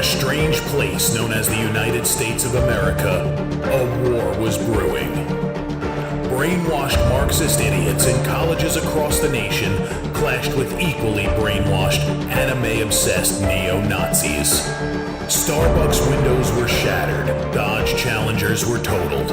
a strange place known as the United States of America, a war was brewing. Brainwashed Marxist idiots in colleges across the nation clashed with equally brainwashed, anime-obsessed neo-Nazis. Starbucks windows were shattered, Dodge Challengers were totaled,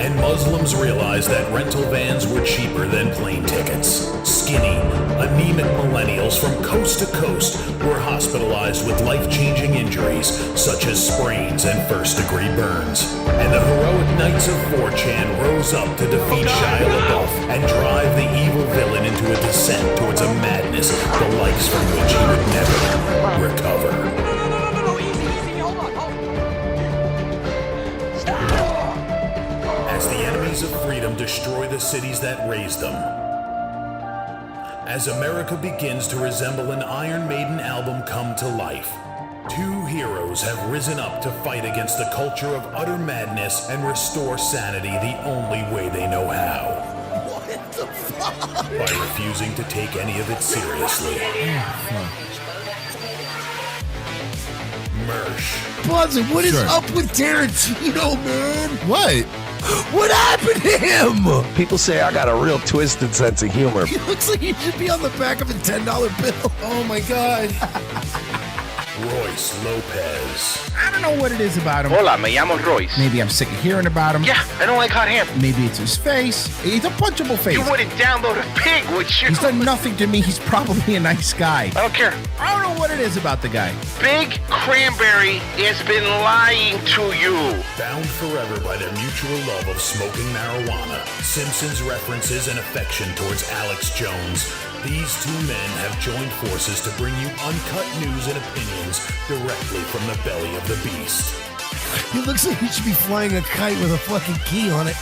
and Muslims realized that rental vans were cheaper than plane tickets. Skinny, anemic millennials from coast to coast were hospitalized with life-changing injuries such as sprains and first-degree burns. And the heroic knights of 4chan rose up to defeat Shia LaBeouf and drive the evil villain into a descent towards a madness the likes from which he would never recover. Of freedom destroy the cities that raised them. As America begins to resemble an Iron Maiden album come to life, two heroes have risen up to fight against the culture of utter madness and restore sanity the only way they know how. What the fuck? By refusing to take any of it seriously. Mersh. Buzzin', what is up with Tarantino, man? What? What happened to him? People say I got a real twisted sense of humor. He looks like he should be on the back of a $10 bill. Oh my God. Royce Lopez. I don't know what it is about him. Hola, me llamo Royce. Maybe I'm sick of hearing about him. Yeah, I don't like hot hair. Maybe it's his face. He's a punchable face. You wouldn't download a pig, would you? He's done nothing to me. He's probably a nice guy. I don't care. I don't know what it is about the guy. Big Cranberry has been lying to you. Bound forever by their mutual love of smoking marijuana, Simpsons references and affection towards Alex Jones, these two men have joined forces to bring you uncut news and opinions directly from the belly of the beast. He looks like he should be flying a kite with a fucking key on it.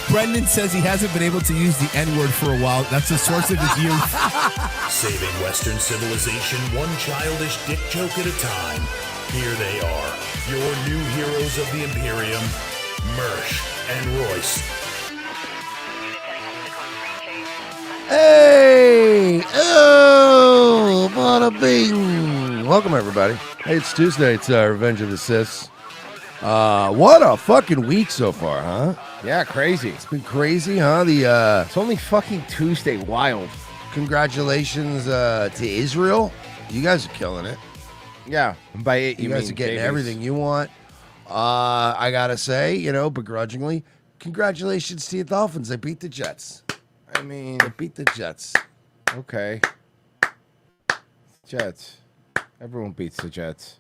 Brendan says he hasn't been able to use the N-word for a while. That's the source of his youth. Saving Western civilization one childish dick joke at a time. Here they are, your new heroes of the Imperium, Mersh and Royce. Hey! Oh! Bada bing! Welcome, everybody. Hey, it's Tuesday. It's Revenge of the Siths. What a fucking week so far, huh? Yeah, crazy. It's been crazy, huh? It's only fucking Tuesday. Wild. Congratulations to Israel. You guys are killing it. Yeah. By it, you guys are getting everything you want. I gotta say, begrudgingly, congratulations to your Dolphins. They beat the Jets. I mean, they beat the Jets. Okay. Jets. Everyone beats the Jets.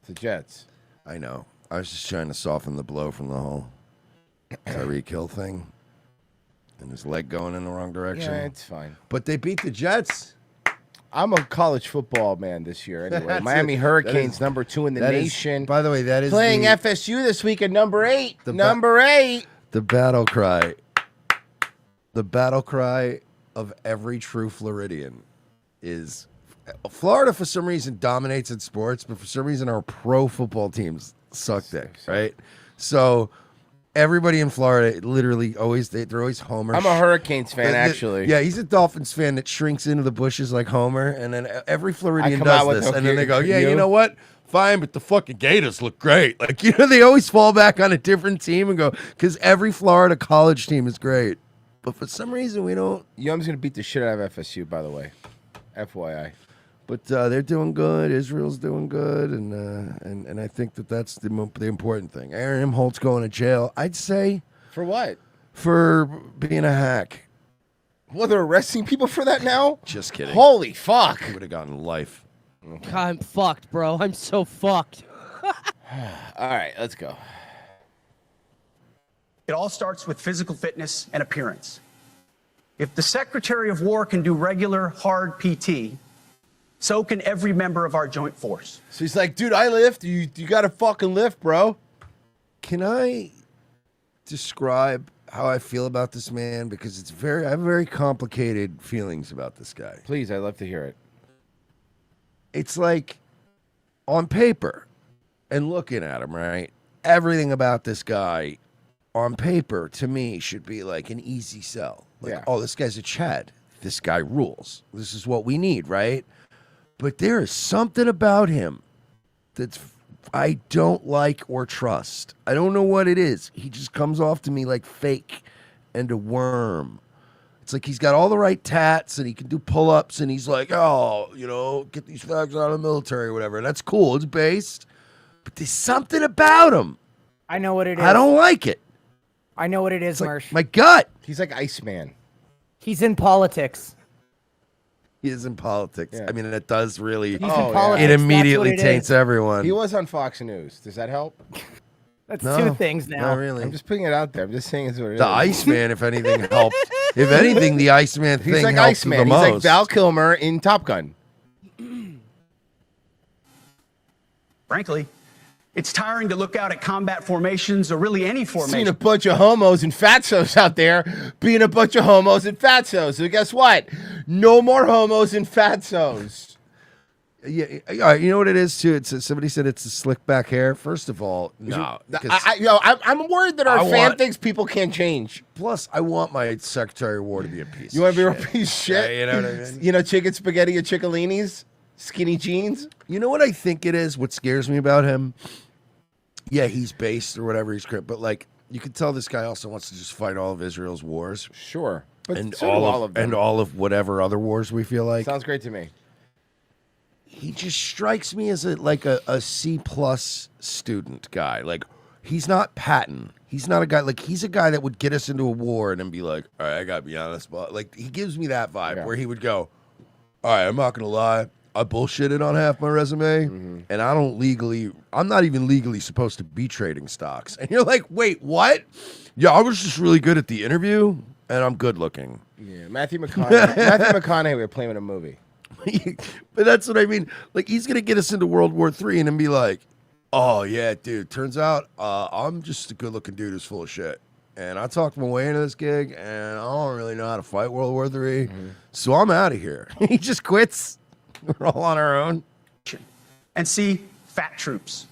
The Jets. I know. I was just trying to soften the blow from the whole Tyreek Hill thing. And his leg going in the wrong direction. Yeah, it's fine. But they beat the Jets. I'm a college football man this year anyway. Miami Hurricanes, number 2 in the nation. By the way, that is playing FSU this week at number 8. Number 8. The battle cry. The battle cry of every true Floridian is Florida for some reason dominates in sports, but for some reason our pro football teams suck dick, right? So everybody in Florida literally they're always Homer. I'm a Hurricanes fan, actually. Yeah, he's a Dolphins fan that shrinks into the bushes like Homer, and then every Floridian does this, and then they go, yeah, you know what? Fine, but the fucking Gators look great. Like, they always fall back on a different team and go, because every Florida college team is great. But for some reason, we don't. Yum's going to beat the shit out of FSU, by the way. FYI. But they're doing good. Israel's doing good. And I think that's the important thing. Aaron Imholt's going to jail. I'd say. For what? For being a hack. Well, they're arresting people for that now? Just kidding. Holy fuck. He would have gotten life. God, I'm fucked, bro. I'm so fucked. All right, let's go. It all starts with physical fitness and appearance. If the Secretary of War can do regular, hard PT, so can every member of our joint force. So he's like, dude, I lift. You got to fucking lift, bro. Can I describe how I feel about this man? Because I have very complicated feelings about this guy. Please, I'd love to hear it. It's like, on paper, and looking at him, right? Everything about this guy on paper, to me, should be like an easy sell. Like, oh, this guy's a Chad. This guy rules. This is what we need, right? But there is something about him that's I don't like or trust. I don't know what it is. He just comes off to me like fake and a worm. It's like he's got all the right tats and he can do pull-ups and he's like, oh, get these fags out of the military or whatever. And that's cool. It's based. But there's something about him. I know what it is. I don't like it. I know what it is, It's like Mersh. my gut. He's like Iceman. He's in politics. He is in politics. Yeah. I mean, it does really. He's in politics. It That's immediately what it taints is. everyone. He was on Fox News. Does that help? That's No, two things now. Not really. I'm just putting it out there. I'm just saying it's what it is. The Iceman, if anything, helped. If anything, the Iceman thing He's like helped Iceman. the He's most. like Val Kilmer in Top Gun. Frankly, it's tiring to look out at combat formations or really any Seen formation. a bunch of homos and fatsos out there being a bunch of homos and fatsos. So guess what? No more homos and fatsos. Yeah, all right, you know what it is too. Somebody said it's a slick back hair. First of all, no. because I'm worried that our fan thinks people can't change. Plus, I want my Secretary of War to be a piece. You want to of be a shit. piece of shit? Yeah, you know what I mean? Chicken spaghetti or ciccolinis? Skinny jeans? You know what I think it is? What scares me about him? Yeah, he's based or whatever he's crypt, but like you can tell this guy also wants to just fight all of Israel's wars. Sure. But And so do all of them. and all of whatever other wars we feel like. Sounds great to me. He just strikes me as a C plus student guy. Like he's not Patton. He's not a guy he's a guy that would get us into a war and then be like, all right, I gotta be honest, but like he gives me that vibe where he would go, all right, I'm not gonna lie, I bullshitted on half my resume, and I'm not even legally supposed to be trading stocks. And you're like, wait, what? Yeah, I was just really good at the interview, and I'm good looking. Yeah, Matthew McConaughey would play him in a movie. But that's what I mean. Like he's gonna get us into World War III and then be like, "Oh yeah, dude. Turns out I'm just a good-looking dude who's full of shit, and I talked my way into this gig, and I don't really know how to fight World War III, so I'm out of here." He just quits. We're all on our own. And see fat troops.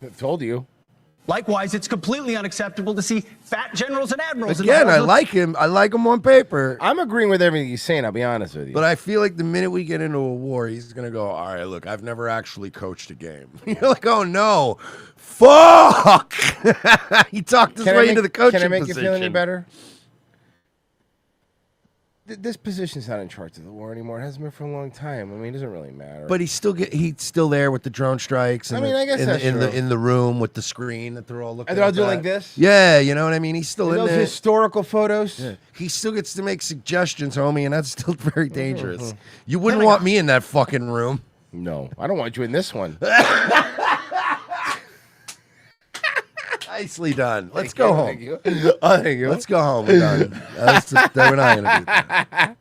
I told you. Likewise, it's completely unacceptable to see fat generals and admirals. in the Again, I halls of- like him. I like him on paper. I'm agreeing with everything he's saying, I'll be honest with you. But I feel like the minute we get into a war, he's going to go, all right, look, I've never actually coached a game. You're like, oh, no. Fuck! He talked his way into the coaching position. Can I make position. you feel any better? This position's not in charge of the war anymore. It hasn't been for a long time. I mean, it doesn't really matter. But he's still there with the drone strikes. And I guess that's true. in the room with the screen that they're all looking. And they're all at doing that. like this? Yeah, you know what I mean. He's still And in those there. historical photos. Yeah. He still gets to make suggestions, homie, and that's still very dangerous. You wouldn't want me in that fucking room. No, I don't want you in this one. Nicely done. Let's go home. Thank you. Thank you. Let's go home. We're done. We're not going to do that.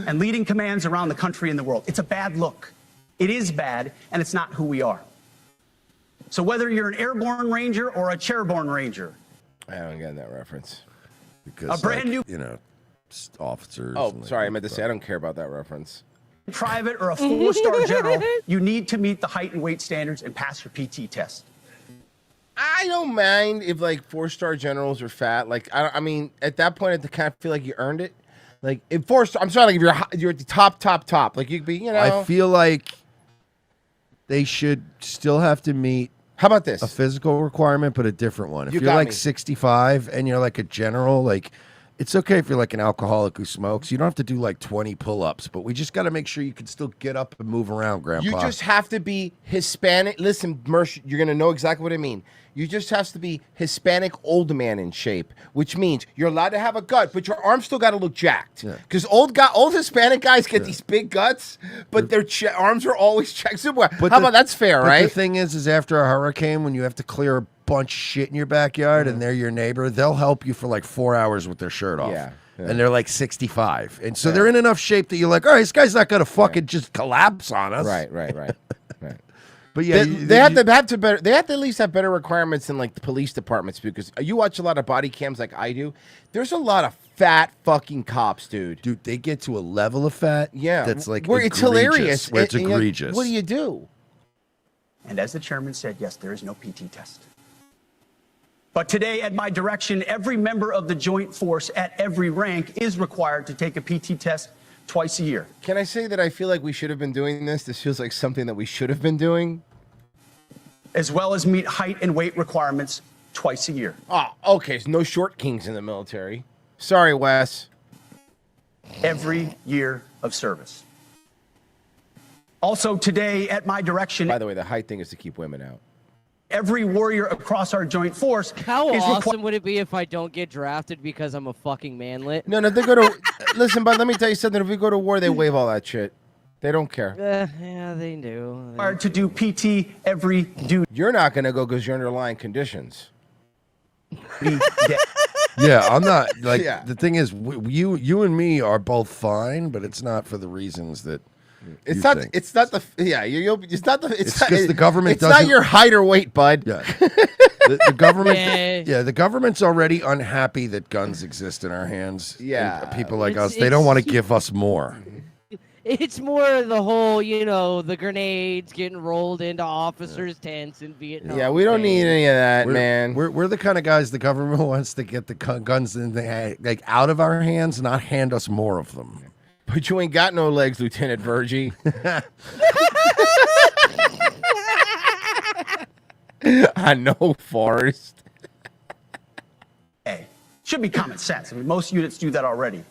and leading commands around the country and the world. It's a bad look. It is bad, and it's not who we are. So whether you're an airborne ranger or a chairborne ranger, I haven't gotten that reference. Because, a brand new officers. Oh, and sorry, I meant to say I don't care about that reference. private or a four-star general, you need to meet the height and weight standards and pass your PT test. I don't mind if like 4-star generals are fat. Like I mean, at that point, I kind of feel like you earned it. Like if 4-star, I'm sorry, like if you're at the top, like you could be, you know. I feel like they should still have to meet. How about this? A physical requirement, but a different one. If You you're got like me. 65 and you're like a general, like it's okay if you're like an alcoholic who smokes. You don't have to do like 20 pull-ups, but we just got to make sure you can still get up and move around, Grandpa. You just have to be Hispanic. Listen, Mersh, you're going to know exactly what I mean. You just have to be Hispanic old man in shape, which means you're allowed to have a gut, but your arms still got to look jacked. Because old Hispanic guys get these big guts, but their arms are always jacked. So, how about that's fair, but right? The thing is after a hurricane, when you have to clear a bunch of shit in your backyard and they're your neighbor, they'll help you for like 4 hours with their shirt off. Yeah. And they're like 65. And so they're in enough shape that you're like, all right, this guy's not going to fucking just collapse on us. Right. But yeah, they have to at least have better requirements than like the police departments, because you watch a lot of body cams like I do. There's a lot of fat fucking cops, dude. Dude, they get to a level of fat that's like where it's hilarious. where it's And you're like, egregious. what do you do? And as the chairman said, yes, there is no PT test. But today, at my direction, every member of the Joint Force at every rank is required to take a PT test twice a year. Can I say that I feel like we should have been doing this? This feels like something that we should have been doing. as well as meet height and weight requirements twice a year. Oh, okay. So no short kings in the military. Sorry, Wes. Every year of service. Also today, at my direction, By the way, the height thing is to keep women out. every warrior across our joint force How is awesome would it be if I don't get drafted because I'm a fucking manlet? No, if they go to listen, but let me tell you something. If we go to war, they waive all that shit. They don't care. Yeah, they do. required to do PT every duty You're not going to go because your underlying conditions. day. Yeah, I'm not like Yeah. the thing is you and me are both fine, but it's not for the reasons that It's you not. think. It's not the. Yeah, it's not the. It's not, 'cause the government It's not doesn't- your height or weight, bud. Yeah. The government Yeah. the government's already unhappy that guns exist in our hands. Yeah. And people like It's- us, they don't want to it's- give us more. It's more the whole, the grenades getting rolled into officers' tents in Vietnam. Yeah, we don't need any of that, We're, man. we're the kind of guys the government wants to get the guns in the like out of our hands, not hand us more of them. But you ain't got no legs, Lieutenant Virgie. I know, Forrest. Hey, should be common sense. I mean, most units do that already,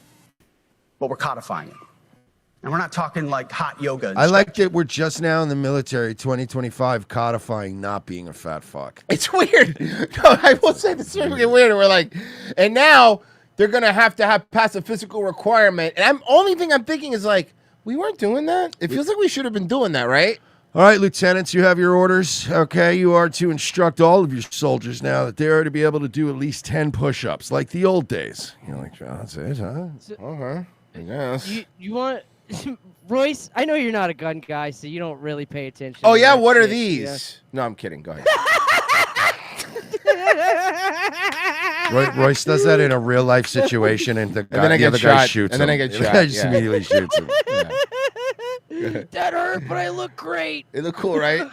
but we're codifying it. And we're not talking like hot yoga. And I like that we're just now in the military, 2025, codifying not being a fat fuck. It's weird. No, I will say this is really weird. We're like, and now they're gonna have to pass a physical requirement. And only thing I'm thinking is like, we weren't doing that. It feels like we should have been doing that, right? All right, lieutenants, you have your orders. Okay, you are to instruct all of your soldiers now that they are to be able to do at least 10 push-ups, like the old days. You're like, that's it, huh? Okay. Yes. You want... Royce, I know you're not a gun guy, so you don't really pay attention. Oh to yeah, that what are shit, these? No, I'm kidding. Go ahead. Royce does that in a real-life situation, and the, then I the get other guy shot, shoots and then him. I get The shot, guy just yeah. immediately shoots him. That hurt, but I look great. It look cool, right?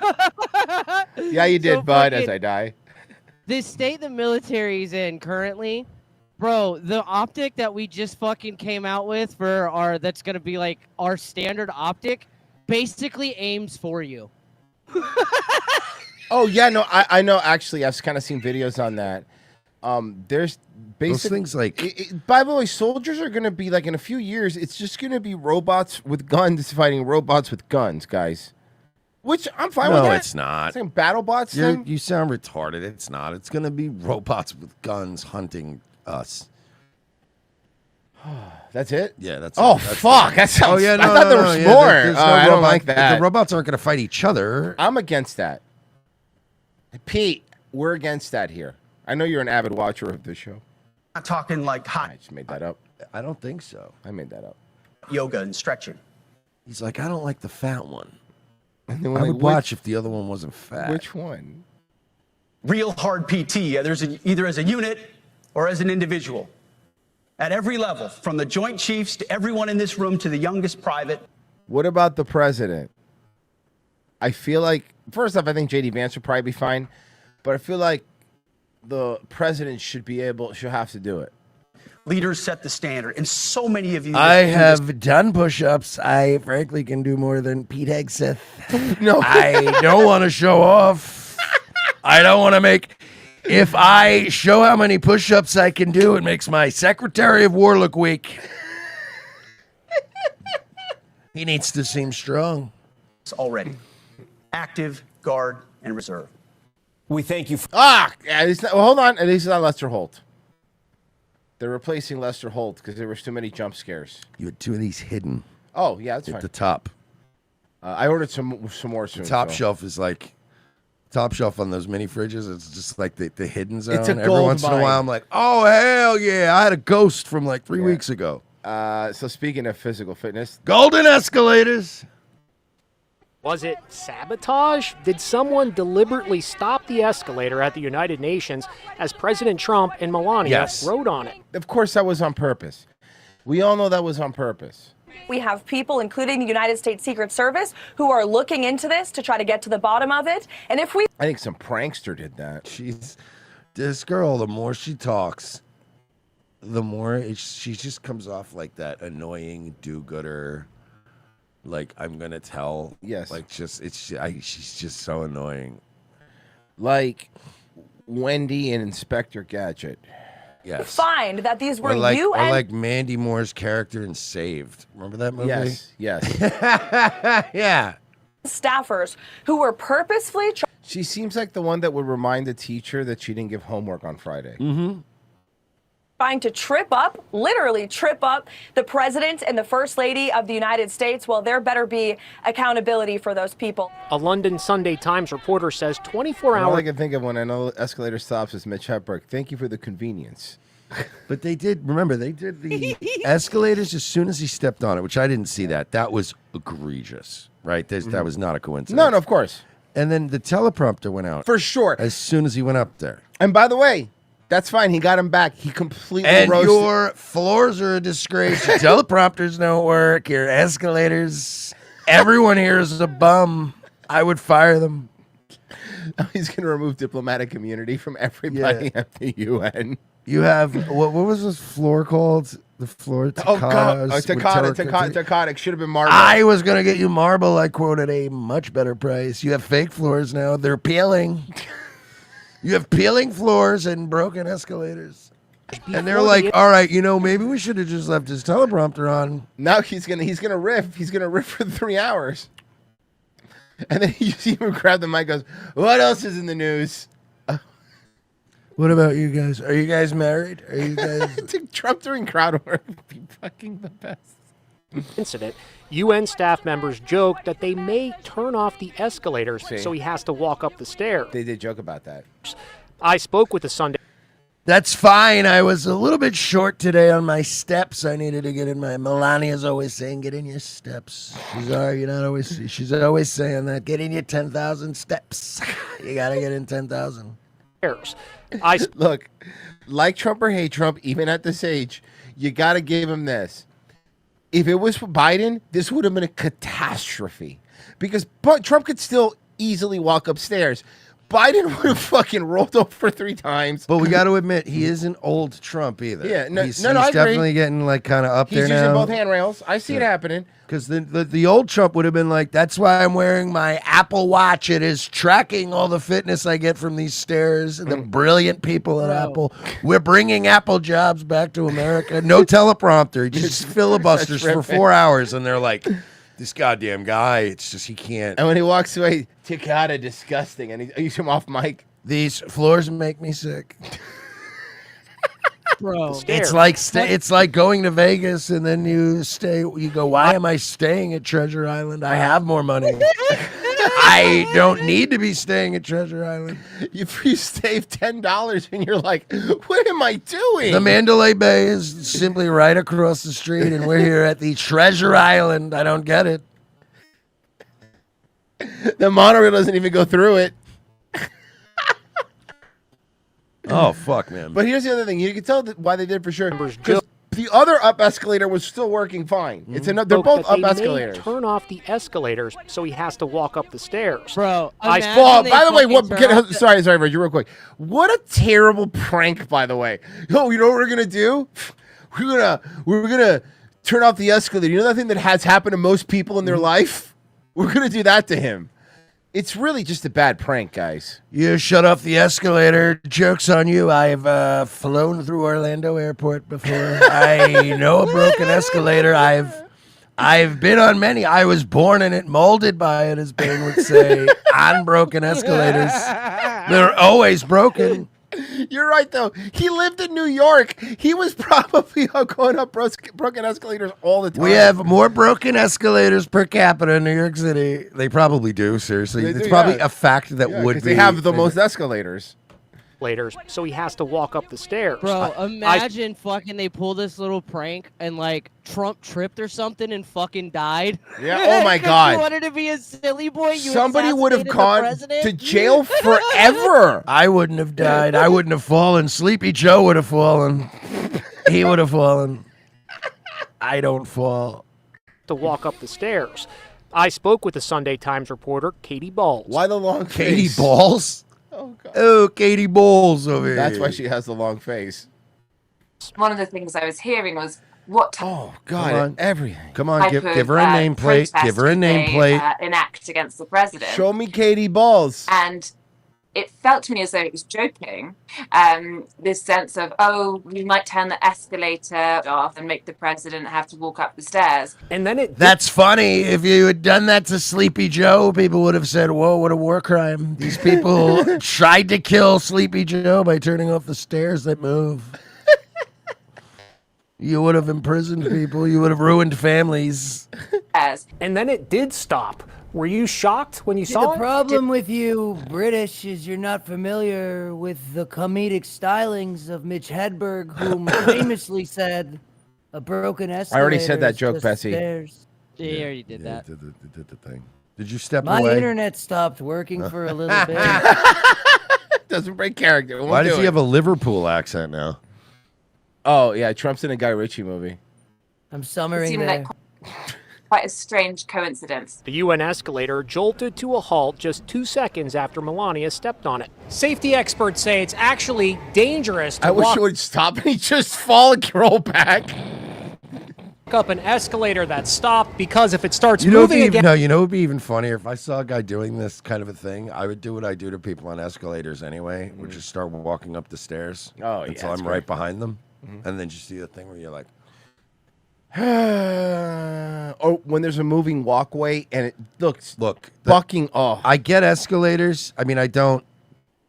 Yeah, you did, So bud, as fucking- I die. The state the military's in currently, bro, the optic that we just fucking came out with that's gonna be like our standard optic basically aims for you. Oh yeah, no, I know. Actually, I've kind of seen videos on that. There's basically things like- by the way, soldiers are gonna be like in a few years. It's just gonna be robots with guns fighting robots with guns, guys. Which I'm fine with. No, that. it's not. It's like battle bots. You sound retarded. It's not. It's going to be robots with guns hunting us. That's it. Yeah, that's Oh it. That's fuck! it. That sounds. Oh yeah, no, I thought no, there no, was yeah, more. there's no I don't robot- like that. The robots aren't going to fight each other. I'm against that. Pete, we're against that here. I know you're an avid watcher of this show. Not talking like hot I just made that up. I don't think so. I made that up. yoga and stretching. He's like, I don't like the fat one. And then we're I like, would watch if the other one wasn't fat. Which one? Real hard PT, either as a unit or as an individual. At every level, from the Joint Chiefs to everyone in this room to the youngest private. What about the president? I feel like, first off, I think JD Vance would probably be fine, but I feel like the president should have to do it. Leaders set the standard, and so many of you. I do this. have done push-ups. I frankly can do more than Pete Hegseth. No, I don't want to show off. I don't want to make. If I show how many push-ups I can do, it makes my Secretary of War look weak. He needs to seem strong. already. Active, guard, and reserve. We thank you. well, hold on. At least it's not Lester Holt. They're replacing Lester Holt because there was too many jump scares. You had two of these hidden Oh yeah, that's at fine. the top. I ordered some more soon. The top so. shelf is like top shelf on those mini fridges. It's just like the hidden zone. It's a Every gold once in a mine. while, I'm like, oh hell yeah! I had a ghost from like 3 weeks ago. So speaking of physical fitness, Golden escalators. Was it sabotage? Did someone deliberately stop the escalator at the United Nations as President Trump and Melania rode on it? Of course, that was on purpose. We all know that was on purpose. We have people, including the United States Secret Service, who are looking into this to try to get to the bottom of it. And if we... I think some prankster did that. This girl, the more she talks, the more she just comes off like that annoying do-gooder. Like I'm gonna tell. Yes. Like she's just so annoying. like Wendy and Inspector Gadget. Yes. Find that these were Or like, UN or like Mandy Moore's character in Saved. Remember that movie? Yes, yes. Yeah. staffers who were purposefully She seems like the one that would remind the teacher that she didn't give homework on Friday. Mm-hmm. trying to literally trip up the president and the first lady of the United States. Well, there better be accountability for those people. A London Sunday Times reporter says 24 All I hours. can think of when I know escalator stops is Mitch Hedberg. Thank you for the convenience. But they did, remember, they did the escalators as soon as he stepped on it, which I didn't see that. That was egregious, right? That was not a coincidence. No, of course. And then the teleprompter went out. For sure. As soon as he went up there. And by the way, that's fine. He got him back. He completely And roasted. your floors are a disgrace. Your teleprompters don't work. Your escalators. Everyone here is a bum. I would fire them. He's going to remove diplomatic immunity from everybody at the UN. You have, what was this floor called? The floor Taconic. Should have been marble. I was going to get you marble. I quoted a much better price. You have fake floors now. They're peeling. You have peeling floors and broken escalators. And they're like, all right, maybe we should have just left his teleprompter on. Now he's gonna riff. He's gonna riff for 3 hours. And then you see him grab the mic and goes, what else is in the news? What about you guys? Are you guys married? Are you guys... Trump doing crowd work would be fucking the best. Incident, UN staff members joked that they may turn off the escalators so he has to walk up the stairs. They did joke about that. I spoke with the Sunday. That's fine. I was a little bit short today on my steps. I needed to get in my... Melania's always saying, get in your steps. She's always saying that. Get in your 10,000 steps. You got to get in 10,000. Look, like Trump or hate Trump, even at this age, you got to give him this. If it was for Biden, this would have been a catastrophe because Trump could still easily walk upstairs. Biden would have fucking rolled over 3 times. But we got to admit, he isn't old Trump either. Yeah, he's I agree. definitely getting like kind of up there now. He's using both handrails. I see it happening. Because the old Trump would have been like, that's why I'm wearing my Apple Watch. It is tracking all the fitness I get from these stairs. And the brilliant people at Apple. We're bringing Apple jobs back to America. No teleprompter. Just filibusters for 4 hours. And they're like, this goddamn guy, it's just he can't. And when he walks away, Takata, disgusting. And he's him off mic. These floors make me sick. Bro, it's like going to Vegas and then you go, why am I staying at Treasure Island? I have more money. I don't need to be staying at Treasure Island. You save $10 and you're like, what am I doing? The Mandalay Bay is simply right across the street and we're here at the Treasure Island. I don't get it. The monorail doesn't even go through it. Oh, fuck, man. But here's the other thing. You can tell why they did for sure. Because the other up escalator was still working fine. They're both up escalators. Turn off the escalators so he has to walk up the stairs. Bro, By the way, sorry, Reggie, real quick. What a terrible prank, by the way. Yo, you know what we're gonna do? We're gonna turn off the escalator. You know that thing that has happened to most people in their life? We're gonna do that to him. It's really just a bad prank, guys. You shut off the escalator. Joke's on you. I've flown through Orlando Airport before. I know a broken escalator. I've been on many. I was born in it, molded by it, as Bane would say, on broken escalators. They're always broken. You're right, though. He lived in New York. He was probably going up broken escalators all the time. We have more broken escalators per capita in New York City. They probably do, seriously. It's probably a fact that would be. They have the most escalators. So he has to walk up the stairs. Bro, imagine fucking they pull this little prank and like Trump tripped or something and fucking died. Yeah, oh my God. You wanted to be a silly boy. Somebody would have gone to jail forever. I wouldn't have died. I wouldn't have fallen. Sleepy Joe would have fallen. He would have fallen. I don't fall. To walk up the stairs. I spoke with the Sunday Times reporter, Katie Balls. Why the long face? Katie Balls? Oh, God. Oh, Katie Balls over here. That's why she has the long face. One of the things I was hearing was what Oh, God, everything. Come on, give her a nameplate. Give her a nameplate. Enact against the president. Show me Katie Balls. And it felt to me as though it was joking. This sense of, oh, we might turn the escalator off and make the president have to walk up the stairs. And then it. That's funny. If you had done that to Sleepy Joe, people would have said, whoa, what a war crime. These people tried to kill Sleepy Joe by turning off the stairs that move. You would have imprisoned people. You would have ruined families. And then it did stop. Were you shocked when you saw The it? problem with you British is you're not familiar with the comedic stylings of Mitch Hedberg, whom famously said, "A broken escalator." I already said that is joke, just Bessie. stairs." Yeah, you already did that. Did the thing. Did you step My away? internet stopped working for a little bit. Doesn't break character. Why does he have a Liverpool accent now? Oh, yeah. Trump's in a Guy Ritchie movie. I'm It summering seemed there. like quite a strange coincidence. The UN escalator jolted to a halt just 2 seconds after Melania stepped on it. Safety experts say it's actually dangerous to I wish walk you would stop and he'd just fall and roll back. up an escalator that stopped because if it starts You know, moving again. no, you know, it'd be even funnier if I saw a guy doing this kind of a thing. I would do what I do to people on escalators anyway, which is start walking up the stairs Oh, yeah, until that's I'm great. right behind them, and then just do the thing where you're like, Or when there's a moving walkway and it looks look, fucking off. I get escalators. I mean, I don't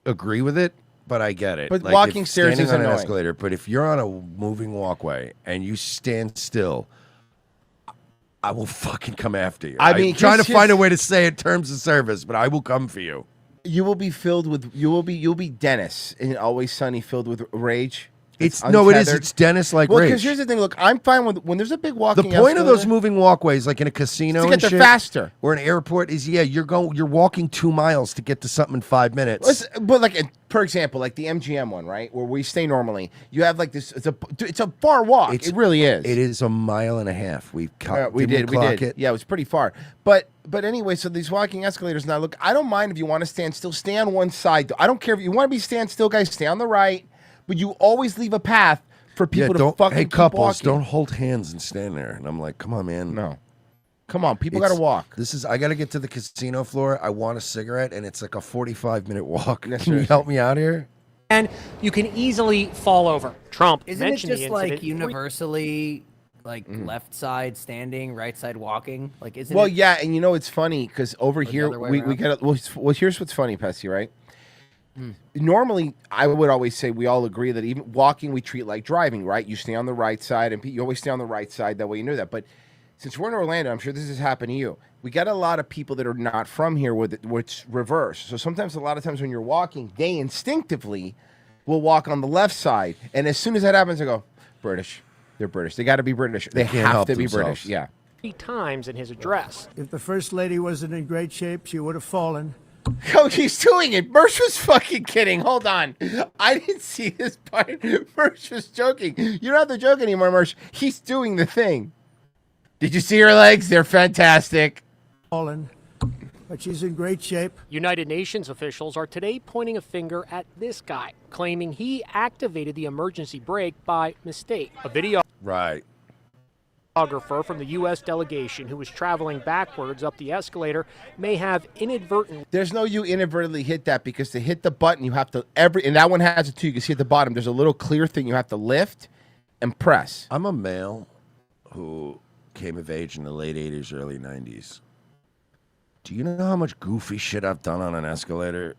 agree with it, but I get it. But Like, walking if stairs standing is on an annoying. escalator. But if you're on a moving walkway and you stand still, I will fucking come after you. I mean, I'm trying to here's- find a way to say it terms of service, but I will come for you. You will be filled with you'll be Dennis in Always Sunny, filled with rage. It's no, it is. untethered. It's Dennis like Well, rage. because here's the thing. Look, I'm fine with when there's a big The walking. point of those escalator, moving walkways, like in a casino, to get and there shit, faster. or an airport, is you're walking 2 miles to get to something in 5 minutes. But like, for example, like the MGM one, right, where we stay normally, you have like this. It's a far walk. It really is. It is a mile and a half. We We did. clock it. Yeah, it was pretty far. But anyway, so these walking escalators now. Look, I don't mind if you want to stand still. Stay on one side. I don't care if you want to be stand still, guys. Stay on the right. But you always leave a path for people to don't, fucking hey, keep couples, walking. don't hold hands and stand there. And I'm like, come on, man. No. Come on, people got to walk. I got to get to the casino floor. I want a cigarette, and it's like a 45-minute walk. That's Can you right. help me out here? And you can easily fall over. Trump Isn't it mentioned just the like incident. universally, like left side standing, right side walking? Like, isn't Well, it? yeah, and you know it's funny because over the here other way we around? got well. Here's what's funny, Pessy, right? Normally, I would always say we all agree that even walking we treat like driving, right? You stay on the right side, and you always stay on the right side. That way, you know that. But since we're in Orlando, I'm sure this has happened to you. We got a lot of people that are not from here, where it's reverse. So sometimes, a lot of times when you're walking, they instinctively will walk on the left side, and as soon as that happens, I go, British. They're British. They got to be British. They can't have help to be themselves. British. Yeah. 3 times in his address. If the First Lady wasn't in great shape, she would have fallen. Oh, he's doing it. Mersh was fucking kidding. Hold on. I didn't see this part. Mersh was joking. You don't have to joke anymore, Mersh. He's doing the thing. Did you see her legs? They're fantastic. Fallen. But she's in great shape. United Nations officials are today pointing a finger at this guy, claiming he activated the emergency brake by mistake. A videographer Right. from the U.S. delegation who was traveling backwards up the escalator may have inadvertently. There's no you inadvertently hit that because to hit the button, you have to and that one has it too. You can see at the bottom, there's a little clear thing you have to lift and press. I'm a male who came of age in the late 80s, early 90s. Do you know how much goofy shit I've done on an escalator?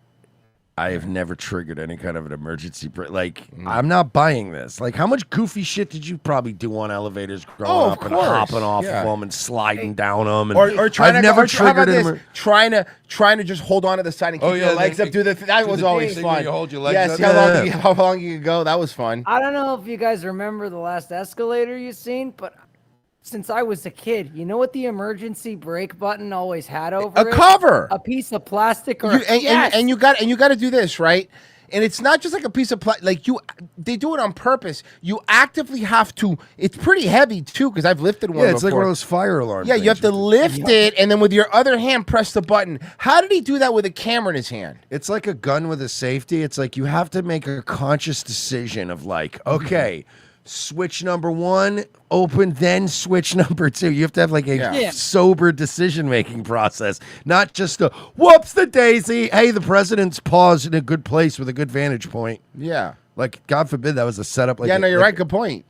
I have never triggered any kind of an emergency brake. Like, I'm not buying this. Like, how much goofy shit did you probably do on elevators growing up and hopping off of them and sliding down them? And Or trying I've to never or how about triggered this? Trying to just hold on to the side and keep your legs up. Do the that do was the always thing where fun. you hold your legs yeah, up. see Yeah. how long you could go. That was fun. I don't know if you guys remember the last escalator you've seen, but since I was a kid, you know what the emergency brake button always had over A it? cover. A piece of plastic or And you got to do this, right? And it's not just like a piece of plastic. They do it on purpose. You actively have to. It's pretty heavy too, because I've lifted one. Yeah, it's like before. one of those fire alarms. Yeah, you have to lift it, and then with your other hand, press the button. How did he do that with a camera in his hand? It's like a gun with a safety. It's like you have to make a conscious decision of like, okay, switch number 1, open, then switch number 2. You have to have like a Yeah. sober decision-making process, not just a whoops the daisy. Hey, the president's paused in a good place with a good vantage point. Yeah. Like, God forbid that was a setup. Like Yeah, no, you're like- right. Good point.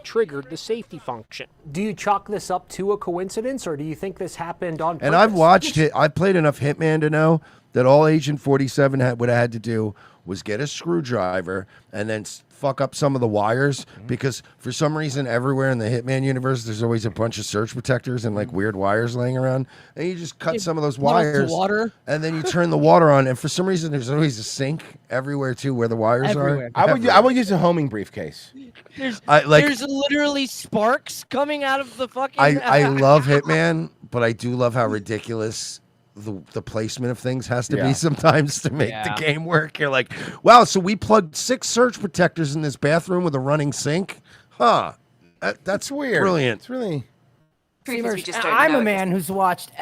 Triggered the safety function. Do you chalk this up to a coincidence, or do you think this happened on purpose? And I've watched it. I played enough Hitman to know that all Agent 47 would have had to do was get a screwdriver and then fuck up some of the wires, because for some reason everywhere in the Hitman universe there's always a bunch of surge protectors and like weird wires laying around, and you just cut some of those wires and then you turn the water on, and for some reason there's always a sink everywhere too where the wires are. I would use a homing briefcase. There's like- there's literally sparks coming out of the fucking. I love Hitman, but I do love how ridiculous the placement of things has to Yeah. be sometimes to make Yeah. the game work. You're like, wow, so we plugged 6 surge protectors in this bathroom with a running sink? Huh. That's weird. Brilliant. It's really... See, we Merch, just don't I'm know a it. man who's watched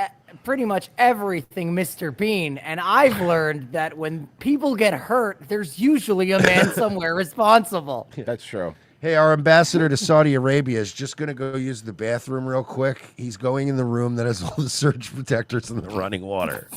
pretty much everything Mr. Bean, and I've learned that when people get hurt, there's usually a man somewhere responsible. That's true. Hey, our ambassador to Saudi Arabia is just going to go use the bathroom real quick. He's going in the room that has all the surge protectors and the running water.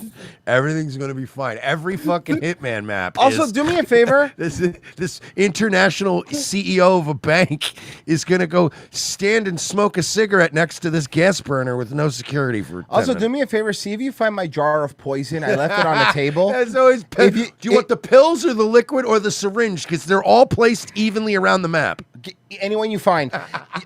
Everything's going to be fine. Every fucking Hitman map. Also, is- do me a favor. This international CEO of a bank is going to go stand and smoke a cigarette next to this gas burner with no security for 10 Also, minutes. do me a favor. See if you find my jar of poison. I left it on the table. As always, If you- do you want the pills or the liquid or the syringe? Because they're all placed evenly around the map. Anyone you find.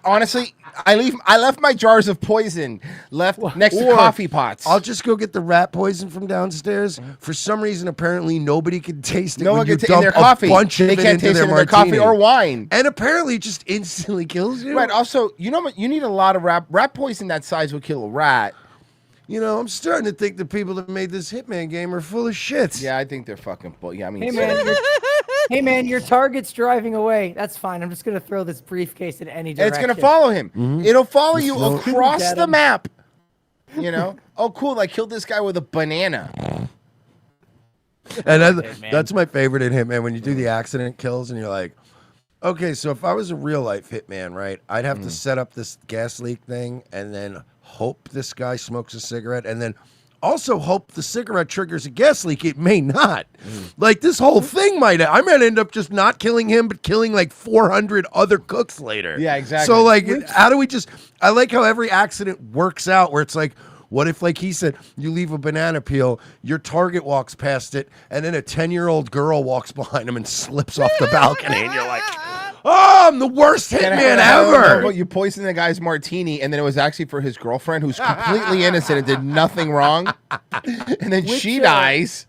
Honestly, I left my jars of poison next to Or coffee pots. I'll just go get the rat poison from downstairs. For some reason, apparently, nobody can taste it. No when one you can in dump their a coffee. bunch of They it can't into taste their it in their coffee martini. or wine. And apparently, it just instantly kills you. Right. Also, you know what? You need a lot of rat poison that size will kill a rat. You know, I'm starting to think the people that made this Hitman game are full of shit. Yeah, I think they're fucking bull. Yeah, I mean, Hey man, your target's driving away. That's fine. I'm just gonna throw this briefcase in any and direction. it's gonna follow him. Mm-hmm. It'll follow Just you slow- across Get the him. map. You know? Oh, cool! I killed this guy with a banana. And that's my favorite in Hitman, when you do the accident kills and you're like, okay, so if I was a real life Hitman, right, I'd have to set up this gas leak thing and then hope this guy smokes a cigarette and then also hope the cigarette triggers a gas leak. It may not. Like, this whole thing I might end up just not killing him, but killing like 400 other cooks later. Yeah, exactly. So, like, how do we I like how every accident works out where it's like, what if, like he said, you leave a banana peel, your target walks past it, and then a 10-year-old girl walks behind him and slips off the balcony, and you're like, oh, I'm the worst hitman ever. But you poisoned the guy's martini, and then it was actually for his girlfriend, who's completely innocent and did nothing wrong. And then she dies.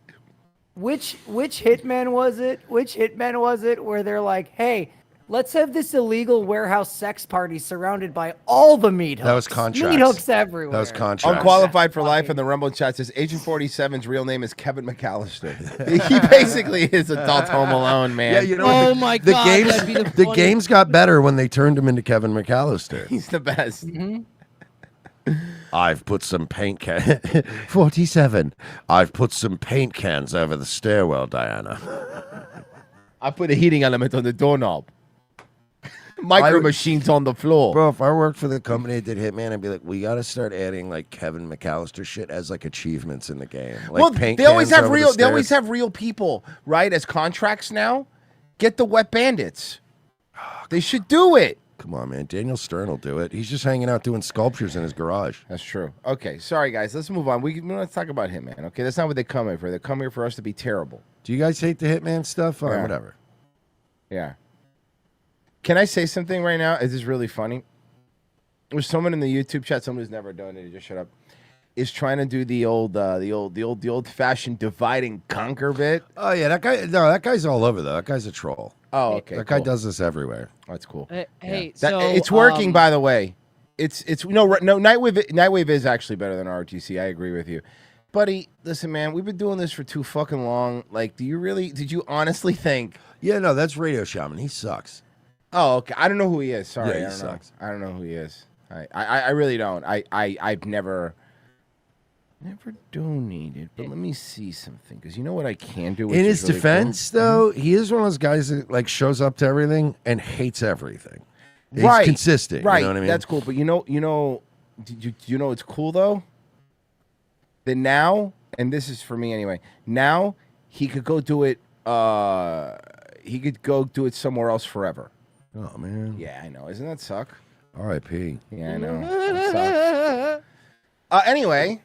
Which hitman was it? Which hitman was it where they're like, hey, let's have this illegal warehouse sex party surrounded by all the meat hooks. That was Contracts. Meat hooks everywhere. That was Contracts. Unqualified for life, and the Rumble chat says Agent 47's real name is Kevin McAllister. He basically is adult Home Alone, man. Yeah, you know, the games, the games got better when they turned him into Kevin McAllister. He's the best. I've put some paint can 47. I've put some paint cans over the stairwell, Diana. I put a heating element on the doorknob. Micro machines on the floor. Bro, if I worked for the company that did Hitman, I'd be like, we got to start adding like Kevin McAllister shit as like achievements in the game. Like Well, paint they always cans have over the real. They always stairs. have real people, right? As contracts now. Get the wet bandits. They should do it. Come on, man. Daniel Stern will do it. He's just hanging out doing sculptures in his garage. That's true. Okay, sorry guys. Let's move on. We let's talk about Hitman. Okay, that's not what they come here for. They come here for us to be terrible. Do you guys hate the Hitman stuff? Or Yeah. whatever. Yeah. Can I say something right now? Is this really funny? There's someone in the YouTube chat, someone who's never done it, just shut up, is trying to do the old fashioned divide and conquer bit. Oh yeah, that guy. No, that guy's all over though. That guy's a troll. Oh, okay. That guy cool. does this everywhere. That's cool. Hey, That- so it's working, by the way. It's no Nightwave is actually better than ROTC. I agree with you, buddy. Listen, man, we've been doing this for too fucking long. Like, did you honestly think? Yeah, no, that's Radio Shaman. He sucks. Oh, okay. I don't know who he is. Sorry, Yeah, he I don't sucks. know. I don't know who he is. I really don't. I've never donated, but let me see something, because you know what I can do. Which In is his really defense, cool? though, he is one of those guys that like shows up to everything and hates everything. He's right, consistent. Right, You know what I mean? that's cool. But you know, do you know what's cool though? That now, and this is for me anyway. Now he could go do it. He could go do it somewhere else forever. Oh man. Yeah, I know. Isn't that suck? R.I.P. Yeah, I know. That sucks. Anyway.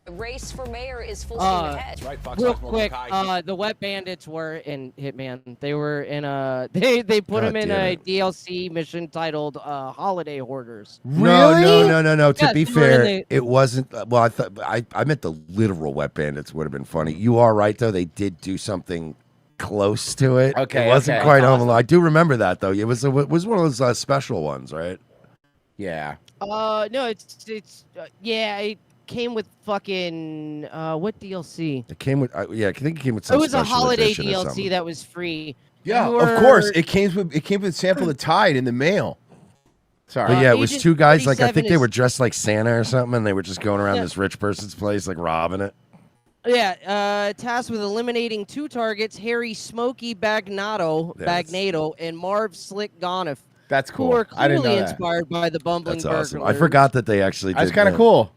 The race for mayor is full steam ahead. Real quick, the Wet Bandits were in Hitman. They were in a they put God him in damn a it. DLC mission titled Holiday Hoarders. No. To Yes, be they were in fair, the- it wasn't. Well, I meant the literal Wet Bandits would have been funny. You are right though. They did do something close to it. Okay, it wasn't okay. quite That's Home Alone. I do remember that though. It was one of those special ones, right? Yeah. No, it's yeah, it came with fucking what DLC? It came with I think it came with some It was a special holiday edition or DLC something. that was free. Yeah, You of course. were- It came with sample of Tide in the mail. Sorry. But yeah, it was Agent two guys. Like I 37 think they is- were dressed like Santa or something, and they were just going around Yeah. this rich person's place, like robbing it. Yeah, tasked with eliminating two targets, Harry Smokey Bagnato, and Marv Slick Goneff. That's Who cool. were I didn't clearly know that. inspired by the bumbling That's awesome. I burglars. forgot that they actually did. That's kind of that. cool.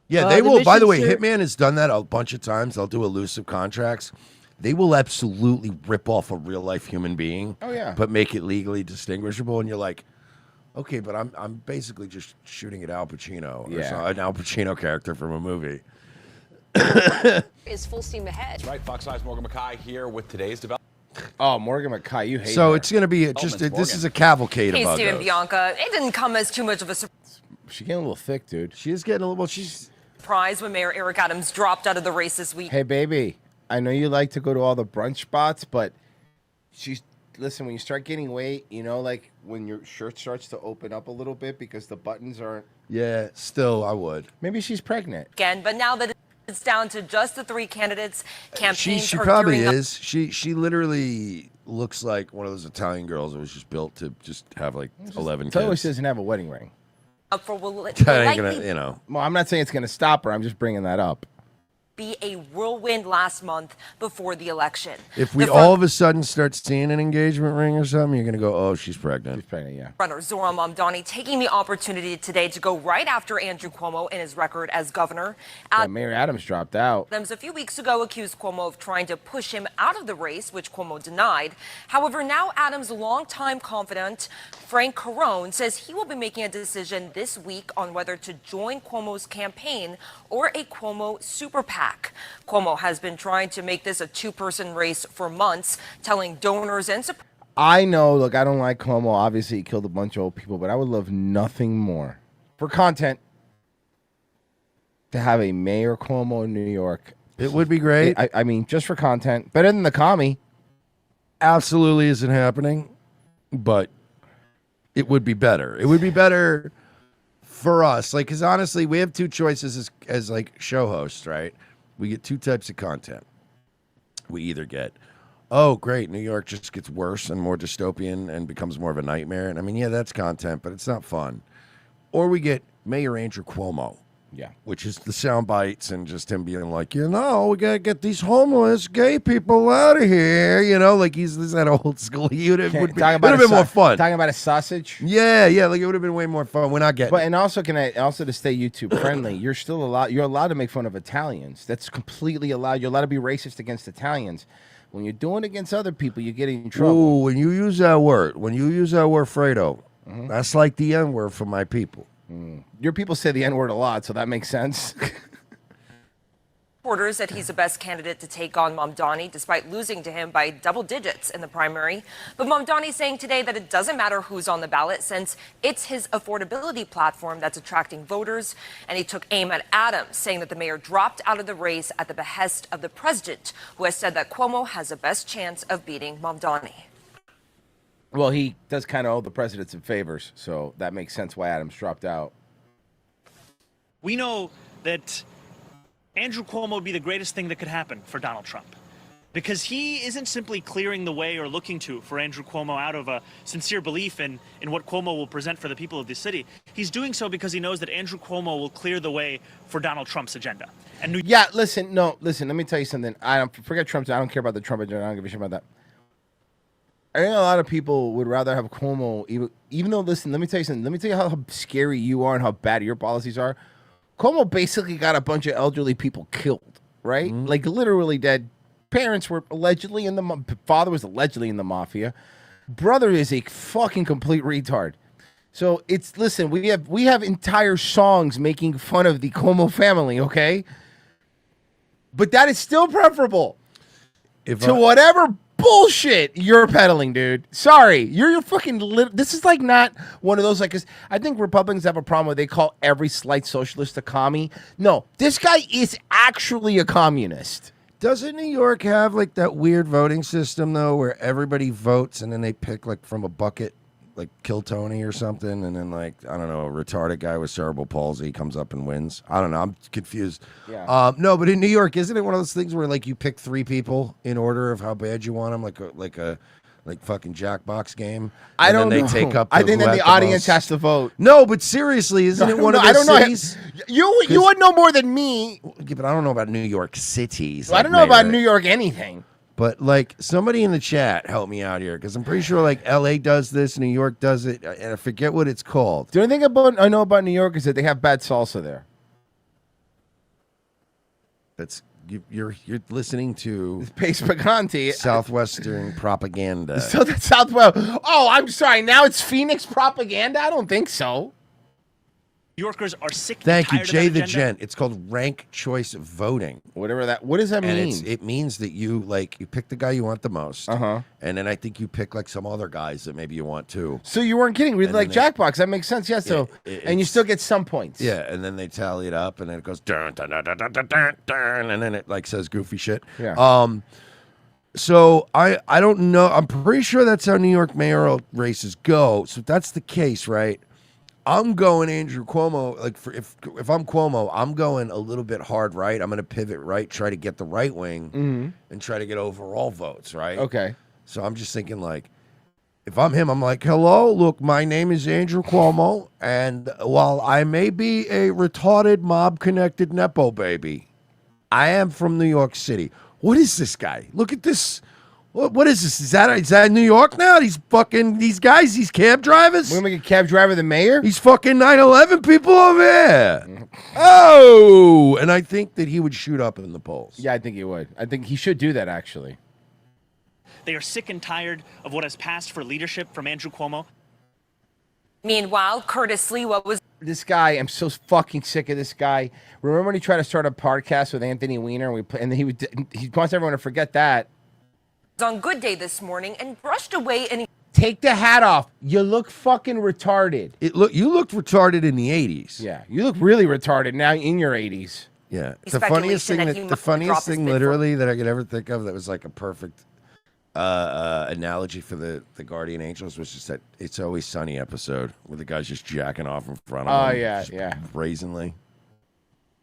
Yeah, they the will. By the way, missions are- Hitman has done that a bunch of times. They'll do elusive contracts. They will absolutely rip off a real life human being. Oh, yeah. But make it legally distinguishable, and you're like, okay, but I'm basically just shooting at Al Pacino, Yeah. an Al Pacino character from a movie. Is full steam ahead. That's right. Fox 5's Morgan McKay here with today's development. Oh, Morgan McKay, you hate So her. it's going to be this is a cavalcade Hey, of Steve and uggos. Bianca. It didn't come as too much of a She's getting a little thick, dude. She is getting a little. Well, she's. surprise when Mayor Eric Adams dropped out of the race this week. Hey, baby, I know you like to go to all the brunch spots, but listen, when you start gaining weight, you know, like when your shirt starts to open up a little bit because the buttons aren't. Yeah, still, I would. Maybe she's pregnant. Again, but now that it's down to just the three candidates, campaigns She are probably gearing up. is. She literally looks like one of those Italian girls that was just built to just have like 11 Tell her kids. she doesn't have a wedding ring. Up for will That ain't likely gonna, you know. Well, I'm not saying it's going to stop her. I'm just bringing that up. be a whirlwind last month before the election. If we all of a sudden start seeing an engagement ring or something, you're gonna go, "Oh, she's pregnant." She's pregnant, yeah. Runner Zoran Mamdani taking the opportunity today to go right after Andrew Cuomo in his record as governor. Yeah, Mayor Adams dropped out. Adams a few weeks ago accused Cuomo of trying to push him out of the race, which Cuomo denied. However, now Adams' longtime confidant, Frank Carone, says he will be making a decision this week on whether to join Cuomo's campaign or a Cuomo super PAC. Cuomo has been trying to make this a two-person race for months, telling donors and supporters. I know, look, I don't like Cuomo. Obviously, he killed a bunch of old people, but I would love nothing more for content to have a Mayor Cuomo in New York. It would be great. I mean, just for content. Better than the commie. Absolutely isn't happening, but it would be better. It would be better for us, like, because honestly, we have two choices as like show hosts, right? We get two types of content. We either get, oh, great, New York just gets worse and more dystopian and becomes more of a nightmare. And I mean, yeah, that's content, but it's not fun. Or we get Mayor Andrew Cuomo. Yeah. Which is the sound bites and just him being like, we got to get these homeless gay people out of here. You know, like he's that old school. It would have been more fun. Talking about a sausage? Yeah, like it would have been way more fun. We're not getting But and also to stay YouTube friendly, you're allowed to make fun of Italians. That's completely allowed. You're allowed to be racist against Italians. When you're doing it against other people, you're getting in trouble. Ooh, when you use that word, Fredo, that's like the N word for my people. Your people say the N word a lot, so that makes sense. Reporters that he's the best candidate to take on Mamdani, despite losing to him by double digits in the primary. But Mamdani saying today that it doesn't matter who's on the ballot since it's his affordability platform that's attracting voters. And he took aim at Adams, saying that the mayor dropped out of the race at the behest of the president, who has said that Cuomo has the best chance of beating Mamdani. Well, he does kind of owe the president some favors, so that makes sense why Adams dropped out. We know that Andrew Cuomo would be the greatest thing that could happen for Donald Trump, because he isn't simply clearing the way or looking to for Andrew Cuomo out of a sincere belief in what Cuomo will present for the people of the city. He's doing so because he knows that Andrew Cuomo will clear the way for Donald Trump's agenda. And listen, let me tell you something. Forget Trump. I don't care about the Trump agenda. I don't give a shit about that. I think a lot of people would rather have Cuomo, even though, listen, let me tell you something. Let me tell you how scary you are and how bad your policies are. Cuomo basically got a bunch of elderly people killed, right? Like literally dead. Parents were allegedly in the father was allegedly in the mafia. Brother is a fucking complete retard. So it's listen, we have entire songs making fun of the Cuomo family, okay? But that is still preferable to whatever bullshit you're peddling, dude. Sorry, you're fucking. This is like not one of those like. 'Cause I think Republicans have a problem where they call every slight socialist a commie. No, this guy is actually a communist. Doesn't New York have like that weird voting system though, where everybody votes and then they pick like from a bucket, like Kill Tony or something, and then like I don't know, a retarded guy with cerebral palsy comes up and wins. I don't know. I'm confused. Yeah. No, but in New York, isn't it one of those things where like you pick 3 people in order of how bad you want them, like fucking Jackbox game? I And don't then know. they take up. I think who then had the audience most. has to vote. No, but seriously, isn't it one of those cities? You would know more than me. Yeah, but I don't know about New York cities. I don't know about New York anything. But like somebody in the chat help me out here because I'm pretty sure like LA does this, New York does it, and I forget what it's called. The only thing I know about New York is that they have bad salsa there. That's you're listening to Pace Picante. Southwestern propaganda. So that's Southwest. Oh, I'm sorry. Now it's Phoenix propaganda. I don't think so. New Yorkers are sick. And Thank you, tired of Jay that the agenda. Gent. It's called rank choice voting. Whatever that. What does that And mean? it means that you pick the guy you want the most, Uh-huh. and then I think you pick like some other guys that maybe you want too. So you weren't kidding. We And like then Jackbox. That makes sense. Yeah. So and you still get some points. Yeah, and then they tally it up, and then it goes dun dun dun dun dun dun dun, dun, and then it like says goofy shit. Yeah. So I don't know. I'm pretty sure that's how New York mayoral races go. So if that's the case, right? I'm going Andrew Cuomo. Like if I'm Cuomo, I'm going a little bit hard right. I'm going to pivot right, try to get the right wing, and try to get overall votes. Right. Okay. So I'm just thinking like, if I'm him, I'm like, hello, look, my name is Andrew Cuomo, and while I may be a retarded mob-connected nepo baby, I am from New York City. What is this guy? Look at this. What is this? Is that New York now? These guys, these cab drivers? We're gonna make a cab driver the mayor? These fucking 9/11 people over here. Oh, and I think that he would shoot up in the polls. Yeah, I think he would. I think he should do that actually. They are sick and tired of what has passed for leadership from Andrew Cuomo. Meanwhile, Curtis Sliwa was This guy, I'm so fucking sick of this guy. Remember when he tried to start a podcast with Anthony Weiner, and he wants everyone to forget that. on Good Day this morning and brushed away any. Take the hat off. You look fucking retarded. You looked retarded in the 80s. Yeah, you look really retarded now in your 80s. Yeah, the funniest thing literally that I could ever think of that was like a perfect analogy for the Guardian Angels was just that It's Always Sunny episode where the guy's just jacking off in front of him. Oh yeah, just yeah. brazenly.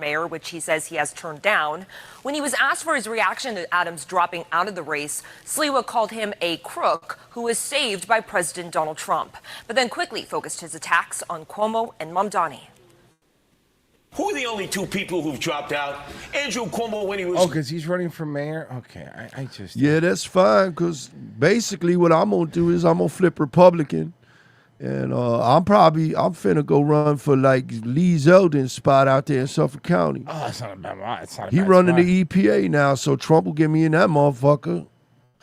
Mayor, which he says he has turned down. When he was asked for his reaction to Adams dropping out of the race, Sliwa called him a crook who was saved by President Donald Trump, but then quickly focused his attacks on Cuomo and Mamdani. Who are the only 2 people who've dropped out? Andrew Cuomo when he was. Oh, because he's running for mayor? Okay, I just. Yeah, that's fine, because basically what I'm going to do is I'm going to flip Republican. And I'm finna go run for like Lee Zeldin's spot out there in Suffolk County. Oh, it's not a bad. It's not a He bad running spot. the EPA now, so Trump will get me in that motherfucker.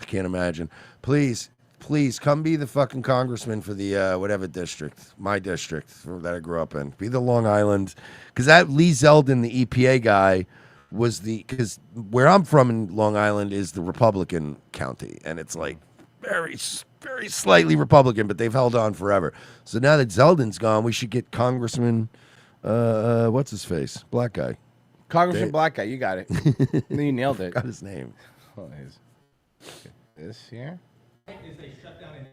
I can't imagine. Please, come be the fucking congressman for the whatever district, my district that I grew up in. Be the Long Island, because that Lee Zeldin, the EPA guy, was because where I'm from in Long Island is the Republican county, and it's like very slightly Republican, but they've held on forever. So now that Zeldin's gone, we should get Congressman, what's his face? Black guy. Congressman Black Guy, you got it. You nailed it. Got his name. Oh, this here? Is a shutdown in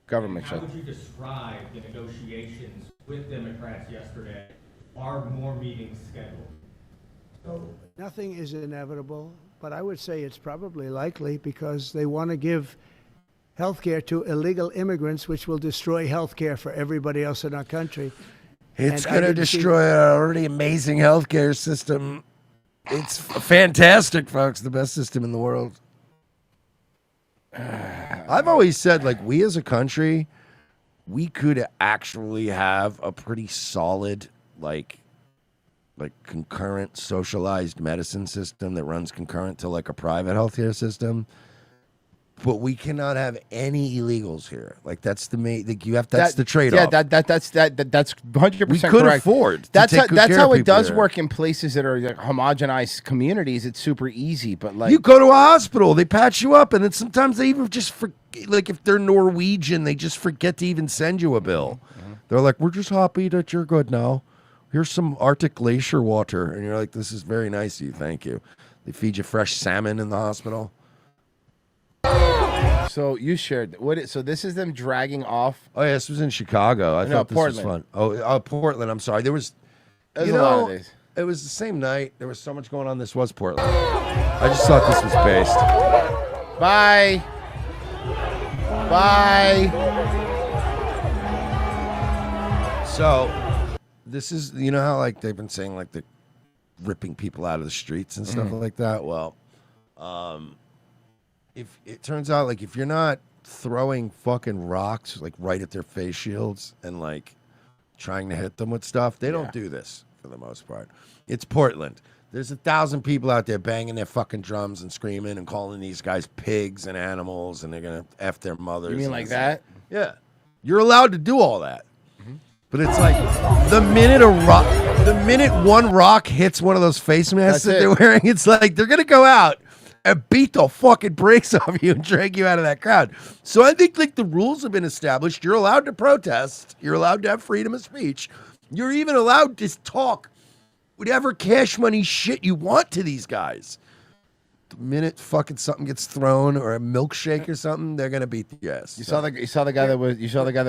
Government How shutdown. would you describe the negotiations with Democrats yesterday? Are more meetings scheduled? So nothing is inevitable, but I would say it's probably likely because they want to give health care to illegal immigrants, which will destroy health care for everybody else in our country. It's And I going to didn't see- destroy our already amazing healthcare system. It's fantastic, folks. The best system in the world. I've always said, like, we as a country, we could actually have a pretty solid, like concurrent socialized medicine system that runs concurrent to like a private healthcare system. But we cannot have any illegals here. Like that's the main. Like you have. That's the trade-off. Yeah, that's 100% We could correct. afford to That's take how, good that's care how of it does people here. work in places that are like, homogenized communities. It's super easy, but like You go to a hospital, they patch you up, and then sometimes they even just like if they're Norwegian, they just forget to even send you a bill. They're like, "We're just happy that you're good now. Here's some Arctic glacier water," and you're like, "This is very nice of you, thank you." They feed you fresh salmon in the hospital. So you shared so this is them dragging off. Oh yeah, this was in Chicago. I No, thought this Portland. was fun. Oh, Portland. I'm sorry. There was, There's you a lot know, of these. it was the same night. There was so much going on. This was Portland. I just thought this was based. Bye. Bye. So, this is, you know how like they've been saying like the ripping people out of the streets and stuff like that. Well, if it turns out like if you're not throwing fucking rocks like right at their face shields and like trying to hit them with stuff, they don't do this for the most part. It's Portland. There's 1,000 people out there banging their fucking drums and screaming and calling these guys pigs and animals, and they're gonna F their mothers. You mean and like this- that? Yeah, you're allowed to do all that. But it's like the minute one rock hits one of those face masks That's that it. they're wearing, it's like they're gonna go out and beat the fucking brakes off you and drag you out of that crowd. So I think like the rules have been established. You're allowed to protest. You're allowed to have freedom of speech. You're even allowed to talk whatever cash money shit you want to these guys. The minute fucking something gets thrown or a milkshake or something, they're gonna beat the ass. You saw the guy that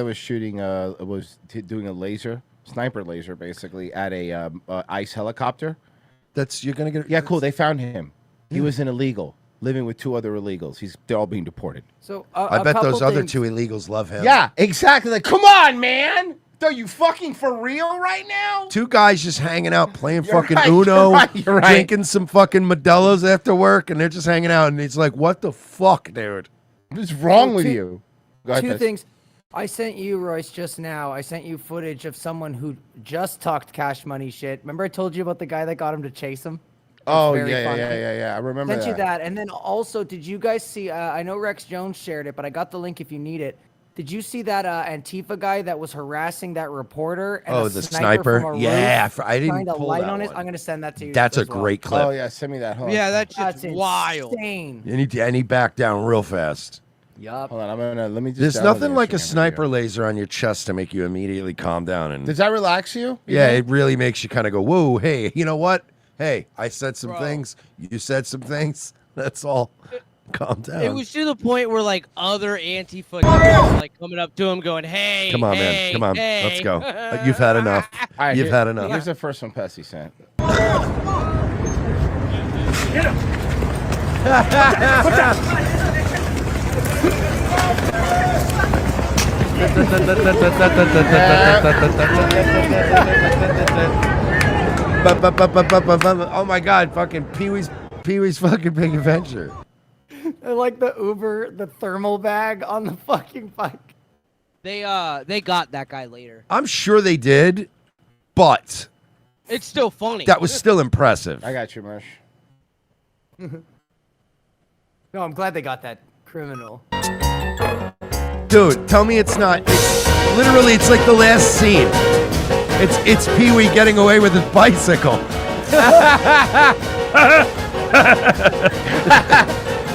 was shooting doing a sniper laser basically at a ICE helicopter. You're gonna get. Yeah, cool. They found him. He was an illegal living with two other illegals. They're all being deported. So I bet those other two illegals love him. Yeah, exactly. Like, come on, man. Are you fucking for real right now? Two guys just hanging out, playing fucking right, Uno, you're right. drinking some fucking Modelo's after work, and they're just hanging out. And he's like, "What the fuck, dude? What's wrong with two- you?" Go ahead, Two Pez. things. I sent you, Royce, just now. I sent you footage of someone who just talked cash money shit. Remember I told you about the guy that got him to chase him? Oh, It's very yeah. funny. I remember Sent that. you that. And then also, did you guys see, I know Rex Jones shared it, but I got the link if you need it. Did you see that Antifa guy that was harassing that reporter? And a The sniper? From a Yeah, roof I didn't trying to pull light that on it. one. I'm going to send that to you. That's a as well. great clip. Oh yeah, send me that. Hold on. Yeah, that's That's wild. insane. And he backed down real fast. Yup. Hold on, let me just. There's download nothing the like a Instagram sniper laser on your chest to make you immediately calm down. And Does that relax you? yeah, it really makes you kind of go, "Whoa, hey, you know what? Hey, I said some things. You said some things. That's all. Calm down." It was to the point where like other Antifa guys were, like coming up to him, going, "Hey, Come on, hey, man. Come on. hey." Let's go. You've had enough. All right, You've had enough. Here's the first one Pessy sent. Oh my God! Fucking Pee-wee's fucking Big Adventure. I like the Uber, the thermal bag on the fucking bike. They got that guy later. I'm sure they did, but It's still funny. that was still impressive. I got you, Mersh. No, I'm glad they got that criminal. Dude, tell me it's not. It's like the last scene. It's Pee-wee getting away with his bicycle.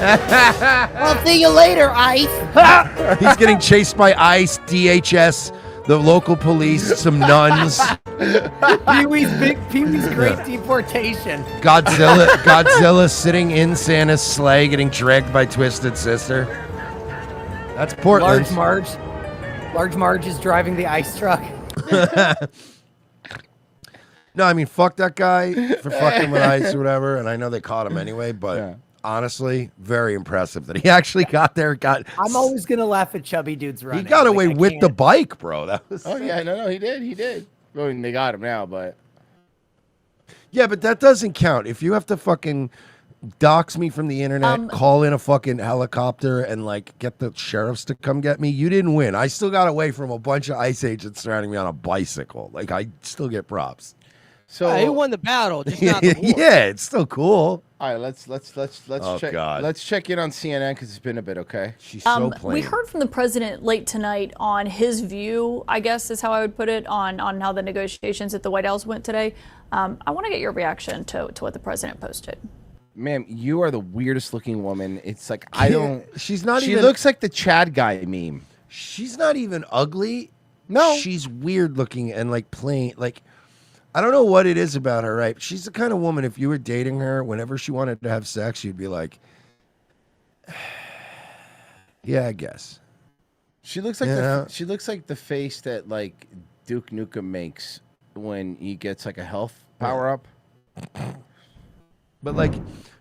I'll see you later, Ice. He's getting chased by ICE, DHS, the local police, some nuns, Pee-wee's great deportation. Godzilla sitting in Santa's sleigh getting dragged by Twisted Sister. That's Portland. Large Marge is driving the ice truck. No, I mean, fuck that guy for fucking with ICE or whatever, and I know they caught him anyway, but honestly, very impressive that he actually got there. I'm always gonna laugh at chubby dudes running. He got away Like, I with can't. the bike, bro. That was Oh yeah, no, he did. I mean, they got him now, but yeah, but that doesn't count. If you have to fucking dox me from the internet, call in a fucking helicopter, and like get the sheriffs to come get me. You didn't win. I still got away from a bunch of ICE agents surrounding me on a bicycle. Like I still get props. So he won the battle, just not the war. Yeah, it's still cool. All right, let's Oh, check. God. Let's check in on CNN because it's been a bit. Okay. She's We heard from the president late tonight on his view, I guess is how I would put it, on how the negotiations at the White House went today. I want to get your reaction to what the president posted. Ma'am, you are the weirdest looking woman. It's like I don't. She's not. She even, looks like the Chad guy meme. She's not even ugly. No, she's weird looking and like plain. Like I don't know what it is about her. Right? She's the kind of woman. If you were dating her, whenever she wanted to have sex, you'd be like, "Yeah, I guess." She looks like Yeah. she looks like the face that like Duke Nukem makes when he gets like a health power up. But like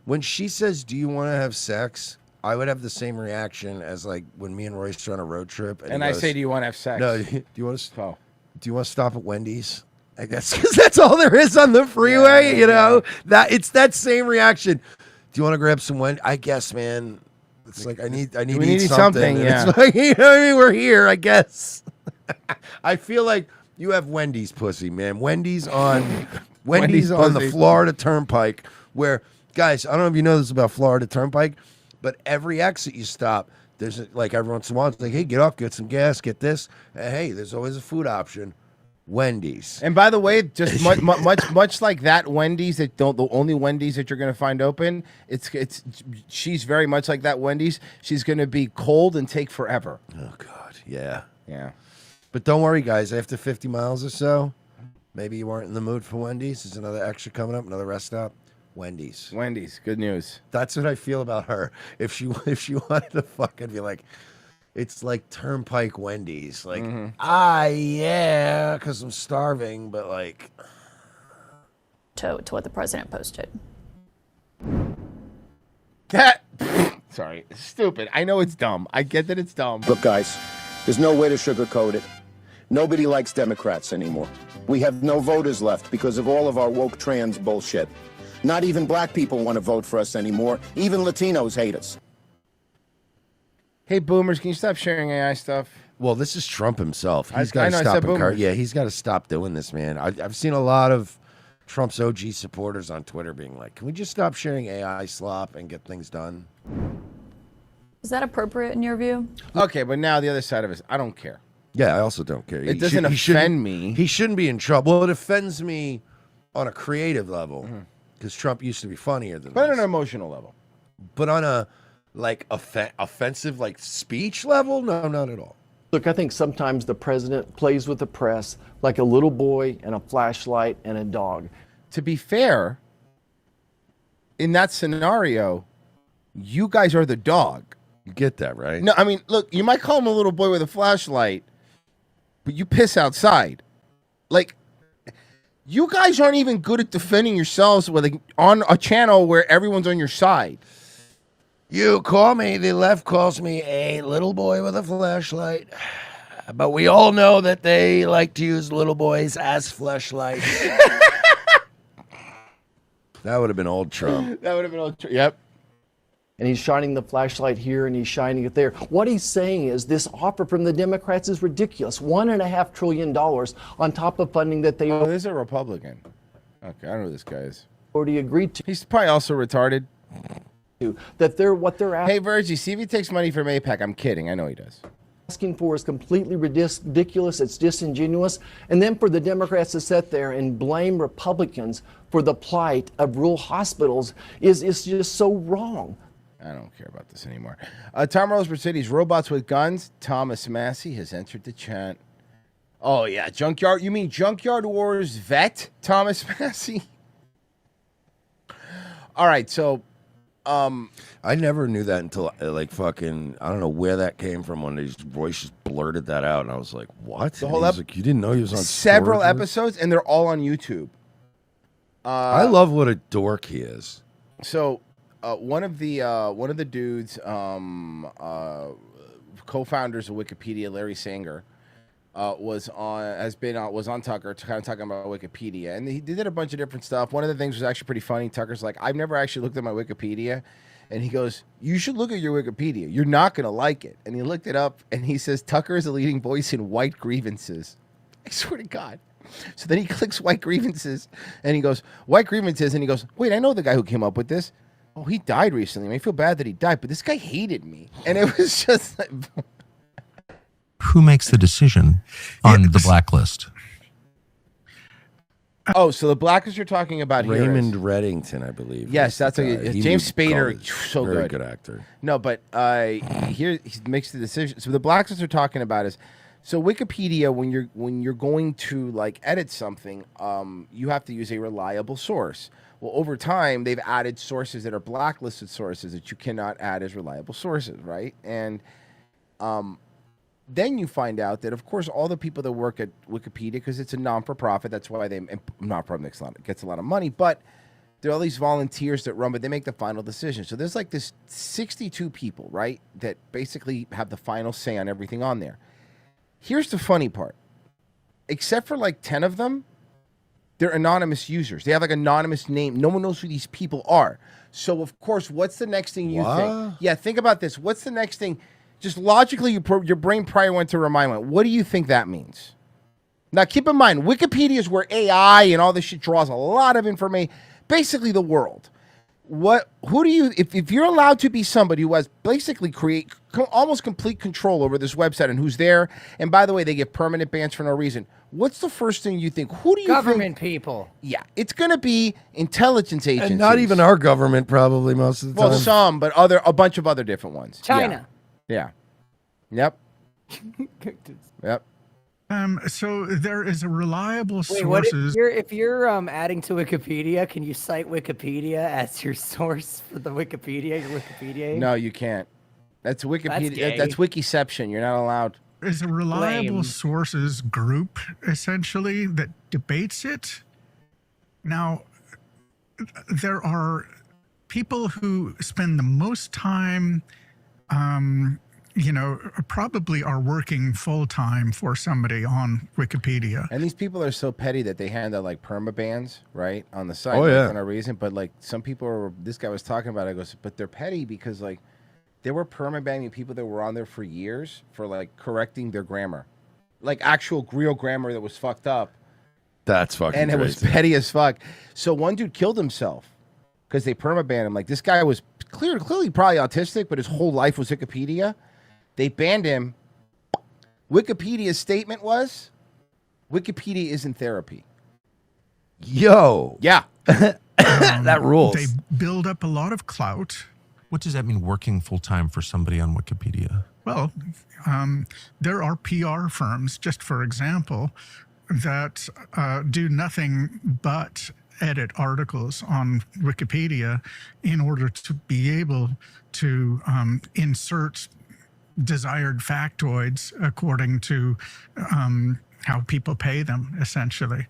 when she says, "Do you want to have sex?" I would have the same reaction as like when me and Royce are on a road trip, And he I goes, say, "Do you want to have sex?" No. Do you want to? Oh. Do you want to stop at Wendy's? I guess because that's all there is on the freeway. You know that it's that same reaction. Do you want to grab some Wendy's? I guess, man. It's like I need We to need eat something, And yeah. It's like, you know what I mean? We're here, I guess. I feel like you have Wendy's pussy, man. Wendy's on Wendy's on the pussy. Florida Turnpike, where guys, I don't know if you know this about Florida Turnpike, but every exit you stop, there's like every once in a while, it's like, hey, get off, get some gas, get this. And hey, there's always a food option. Wendy's. And by the way, just much like that Wendy's that don't the only Wendy's that you're going to find open. She's very much like that Wendy's. She's going to be cold and take forever. Oh God, yeah, yeah. But don't worry, guys. After 50 miles or so, maybe you weren't in the mood for Wendy's. There's another extra coming up, another rest stop. Wendy's. Wendy's. Good news. That's what I feel about her. If she wanted to fuck, I'd be like, it's like Turnpike Wendy's. Like, yeah, because I'm starving, but like. To what the president posted. That. Sorry. Stupid. I know it's dumb. I get that it's dumb. Look, guys, there's no way to sugarcoat it. Nobody likes Democrats anymore. We have no voters left because of all of our woke trans bullshit. Not even black people want to vote for us anymore. Even Latinos hate us. Hey, boomers, can you stop sharing AI stuff? Well, this is Trump himself. He's I got to know, I stop. said boomers. Yeah, he's got to stop doing this, man. I've seen a lot of Trump's OG supporters on Twitter being like, "Can we just stop sharing AI slop and get things done?" Is that appropriate in your view? Okay, but now the other side of it is I don't care. Yeah, I also don't care. It doesn't offend me. He shouldn't be in trouble. Well, it offends me on a creative level because Trump used to be funnier than But this. on an emotional level. But on a like offensive like speech level, no, not at all. Look, I think sometimes the president plays with the press like a little boy and a flashlight and a dog. To be fair, in that scenario, you guys are the dog. You get that, right? No, I mean, look, you might call him a little boy with a flashlight, but you piss outside. Like, you guys aren't even good at defending yourselves on a channel where everyone's on your side. You call me, the left calls me a little boy with a flashlight. But we all know that they like to use little boys as flashlights. That would have been old Trump. That would have been old Trump. Yep. And he's shining the flashlight here and he's shining it there. What he's saying is this offer from the Democrats is ridiculous. $1.5 trillion on top of funding that they there's a Republican. Okay, I don't know who this guy is. already agreed to. He's probably also retarded. That what they're Hey, Virgie, see if he takes money from AIPAC. I'm kidding. I know he does. asking for is completely ridiculous. It's disingenuous. And then for the Democrats to sit there and blame Republicans for the plight of rural hospitals is just so wrong. I don't care about this anymore. Tom Roseburg City's Robots with Guns. Thomas Massey has entered the chat. Oh, yeah. Junkyard. You mean Junkyard Wars vet, Thomas Massey? All right. So, I never knew that until like fucking I don't know where that came from when his voice just blurted that out, and I was like, "What?" The And whole he's like, you didn't know he was on several Storage? episodes, and they're all on YouTube. I love what a dork he is. So, one of the dudes, co-founders of Wikipedia, Larry Sanger, was on Tucker, kind of talking about Wikipedia, and he did a bunch of different stuff. One of the things was actually pretty funny. Tucker's like, I've never actually looked at my Wikipedia, and he goes, you should look at your Wikipedia. You're not gonna like it. And he looked it up, and he says Tucker is a leading voice in white grievances. I swear to God. So then he clicks white grievances, and he goes, white grievances, and he goes, wait, I know the guy who came up with this. Oh, he died recently. I feel bad that he died, but this guy hated me, and it was just like. Who makes the decision on the blacklist? Oh, so the blacklist you're talking about here Raymond is- Reddington, I believe. Yes, is that's the a guy. He James was Spader. called So very good. good actor. No, but here he makes the decision. So the blacklist they're talking about is so Wikipedia. When you're going to like edit something, you have to use a reliable source. Well, over time, they've added sources that are blacklisted sources that you cannot add as reliable sources, right? And then you find out that, of course, all the people that work at Wikipedia, because it's a non-for-profit, that's why they not-for-profit gets a lot of money, but there are all these volunteers that run, but they make the final decision. So there's like this 62 people, right, that basically have the final say on everything on there. Here's the funny part. Except for like 10 of them, they're anonymous users. They have like anonymous name. No one knows who these people are. So, of course, what's the next thing you think? What? Yeah, think about this. What's the next thing? Just logically, your brain probably went to remind one. What do you think that means? Now, keep in mind, Wikipedia is where AI and all this shit draws a lot of information. Basically, the world. Who do you? If you're allowed to be somebody who has basically almost complete control over this website and who's there, and by the way, they get permanent bans for no reason. What's the first thing you think? Who do you Government think? people. Yeah, it's going to be intelligence agencies. And not even our government, probably most of the time. Well, some, but a bunch of other different ones. China. Yeah. Yep. Yep. So there is a reliable Wait, what sources. if you're adding to Wikipedia? Can you cite Wikipedia as your source for the Wikipedia? Your Wikipedia? No, you can't. That's Wikipedia. gay. That's Wikiception. You're not allowed. Is a reliable Lame. sources group essentially that debates it. Now, there are people who spend the most time, probably are working full time for somebody on Wikipedia. And these people are so petty that they hand out like permabans, right, on the site. Oh, yeah. For no reason. But like some people are. This guy was talking about it. Goes, but they're petty because like they were permabanning people that were on there for years for like correcting their grammar, like actual real grammar that was fucked up. That's fucking And it was crazy. petty as fuck. So one dude killed himself because they permabanned him. Like this guy was clearly probably autistic, but his whole life was Wikipedia. They banned him. Wikipedia's statement was, Wikipedia isn't therapy. Yo. Yeah. That rules. They build up a lot of clout. What does that mean, working full time for somebody on Wikipedia? Well, there are PR firms, just for example, that do nothing but edit articles on Wikipedia in order to be able to insert desired factoids according to how people pay them, essentially.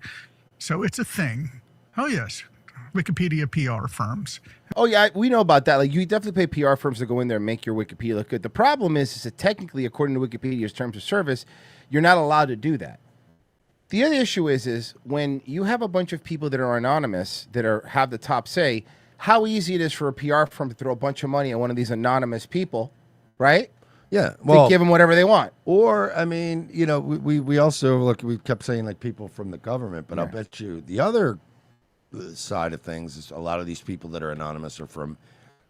So it's a thing. Oh, yes. Wikipedia PR firms. Oh, yeah, we know about that. Like, you definitely pay PR firms to go in there and make your Wikipedia look good. The problem is that technically, according to Wikipedia's terms of service, you're not allowed to do that. The other issue is when you have a bunch of people that are anonymous, that have the top say, how easy it is for a PR firm to throw a bunch of money at one of these anonymous people, right? Yeah, Well, give them whatever they want. Or, I mean, we also, look, we kept saying like people from the government, but I'll bet you the other side of things is a lot of these people that are anonymous are from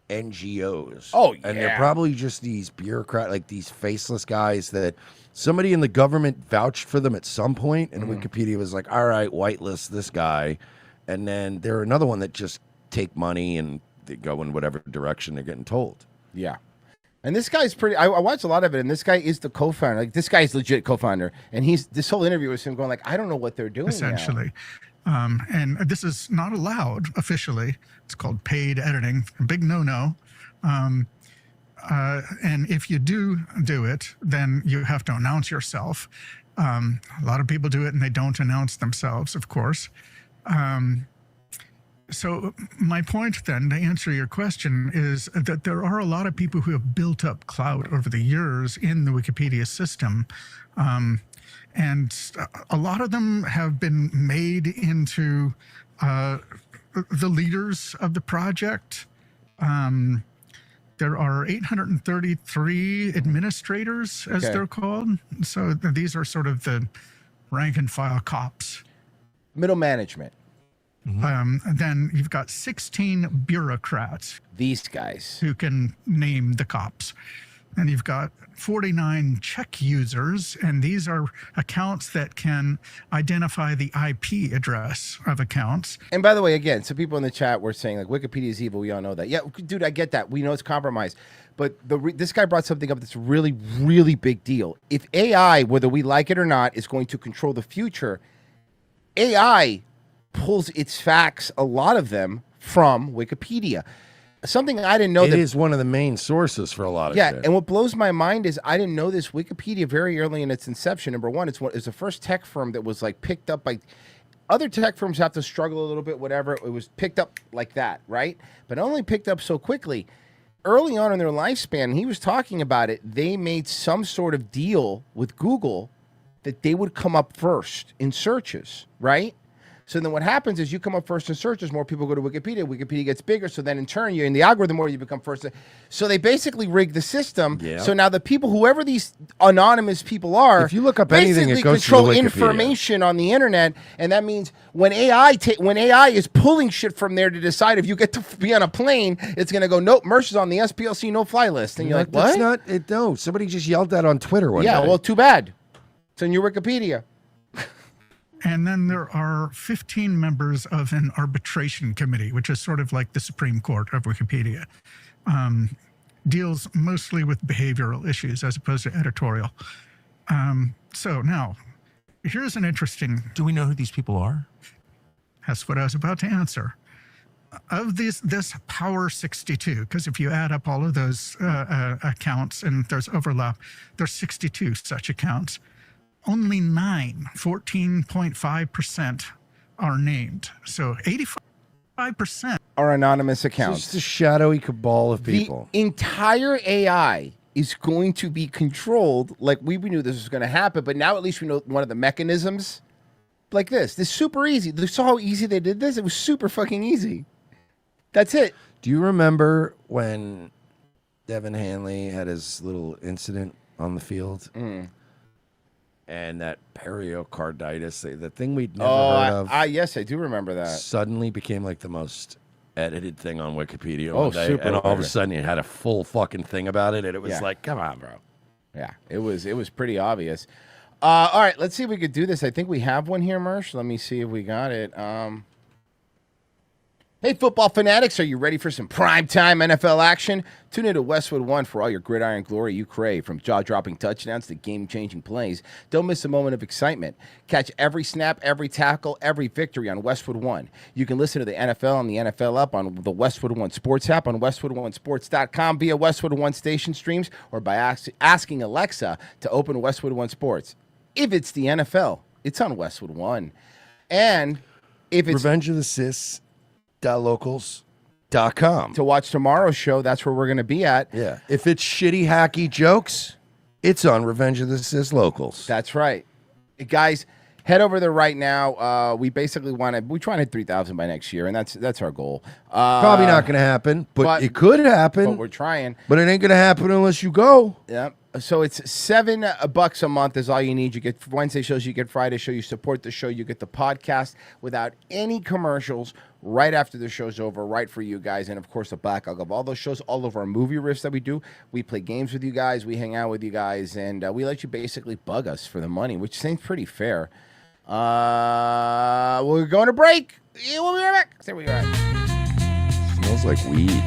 NGOs. Oh, yeah. And they're probably just these bureaucrat, like these faceless guys that somebody in the government vouched for them at some point, and Wikipedia was like, all right, whitelist this guy. And then they're another one that just take money and they go in whatever direction they're getting told. Yeah. And this guy's pretty. I watched a lot of it, and this guy is the co-founder. Like this guy's legit co-founder, and this whole interview was him going like, "I don't know what they're doing." Essentially, and this is not allowed officially. It's called paid editing, a big no-no. And if you do it, then you have to announce yourself. A lot of people do it, and they don't announce themselves, of course. So my point then, to answer your question, is that there are a lot of people who have built up clout over the years in the Wikipedia system. And a lot of them have been made into the leaders of the project. There are 833 administrators, as Okay. they're called. So these are sort of the rank and file cops. Middle management. Then you've got 16 bureaucrats. These guys. Who can name the cops. And you've got 49 check users, and these are accounts that can identify the IP address of accounts. And by the way, again, some people in the chat were saying like Wikipedia is evil. We all know that. Yeah, dude, I get that. We know it's compromised. But this guy brought something up that's really, really big deal. If AI, whether we like it or not, is going to control the future, AI pulls its facts, a lot of them, from Wikipedia. Something I didn't know. It is one of the main sources for a lot of shit. And what blows my mind is I didn't know this. Wikipedia, very early in its inception, number one, it's the first tech firm that was like picked up by other tech firms. Have to struggle a little bit, whatever. It was picked up like that, right? But only picked up so quickly. Early on in their lifespan, he was talking about it. They made some sort of deal with Google that they would come up first in searches, right? So then what happens is you come up first in searches, more people go to Wikipedia, Wikipedia gets bigger, so then in turn, you're in the algorithm more, you become first. So they basically rig the system. Yeah. So now the people, whoever these anonymous people are, If you look up anything, it basically goes control through Wikipedia. information on the internet, and that means when AI is pulling shit from there to decide if you get to be on a plane, it's going to go, nope, Mersh is on the SPLC no-fly list. And you're like, what? That's not it. No, somebody just yelled that on Twitter one Yeah, day. well, too bad. It's in your Wikipedia. And then there are 15 members of an arbitration committee, which is sort of like the Supreme Court of Wikipedia. Deals mostly with behavioral issues as opposed to editorial. So now, here's an interesting... Do we know who these people are? That's what I was about to answer. Of this Power 62, because if you add up all of those accounts and there's overlap, there's 62 such accounts. Only 14.5% are named. So 85% are anonymous accounts. It's just a shadowy cabal of people. The entire AI is going to be controlled like we knew this was going to happen, but now at least we know one of the mechanisms. Like this. This is super easy. You saw how easy they did this? It was super fucking easy. That's it. Do you remember when Devin Hanley had his little incident on the field? And that pericarditis, the thing we'd never heard of. Yes, I do remember that. Suddenly became like the most edited thing on Wikipedia. Oh, one day, super and all of a edited. sudden it had a full fucking thing about it, and it was Yeah. like, come on, bro. Yeah, it was pretty obvious. All right, let's see if we could do this. I think we have one here, Mersh. Let me see if we got it. Hey, football fanatics, are you ready for some primetime NFL action? Tune into Westwood One for all your gridiron glory you crave. From jaw-dropping touchdowns to game-changing plays, don't miss a moment of excitement. Catch every snap, every tackle, every victory on Westwood One. You can listen to the NFL on the NFL app, on the Westwood One Sports app, on WestwoodOneSports.com via Westwood One station streams, or by asking Alexa to open Westwood One Sports. If it's the NFL, it's on Westwood One. And if it's Revenge of the Sis.locals.com. to watch tomorrow's show, that's where we're going to be at. Yeah. If it's shitty, hacky jokes, it's on Revenge of the Sis Locals. That's right. Guys, head over there right now. We basically want to, we try to hit 3,000 by next year, and that's our goal. Probably not going to happen, but it could happen. But we're trying. But it ain't going to happen unless you go. Yep. So it's $7 a month is all you need. You get Wednesday shows, you get Friday show, you support the show, you get the podcast without any commercials right after the show's over, right for you guys. And of course, the backlog of all those shows, all of our movie riffs that we do. We play games with you guys, we hang out with you guys, and we let you basically bug us for the money, which seems pretty fair. We're going to break. We'll be right back. There we are. Smells like weed.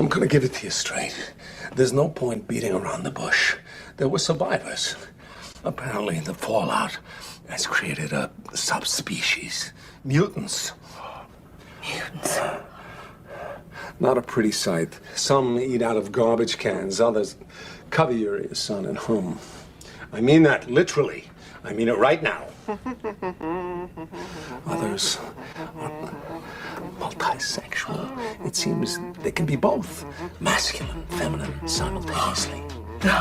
I'm gonna give it to you straight. There's no point beating around the bush. There were survivors. Apparently, the fallout has created a subspecies. Mutants. Mutants? Not a pretty sight. Some eat out of garbage cans. Others cover your son and hum. I mean that literally. I mean it right now. Others are multisexual. It seems they can be both masculine, feminine, simultaneously.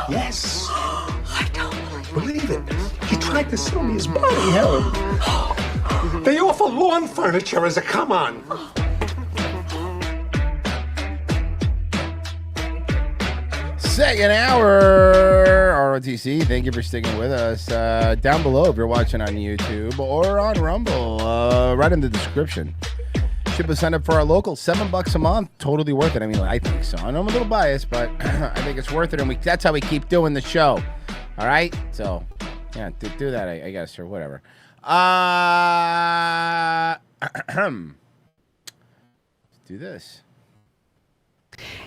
Yes. I don't believe it. He tried to sell me his body, Helen. They offer lawn furniture as a come on. Second hour, ROTC. Thank you for sticking with us. Down below, if you're watching on YouTube or on Rumble, right in the description. Should be signed up for our local, $7 a month. Totally worth it. I mean, I think so. I know I'm a little biased, but I think it's worth it, and that's how we keep doing the show. All right, so yeah, do that, I guess, or whatever. Let's do this.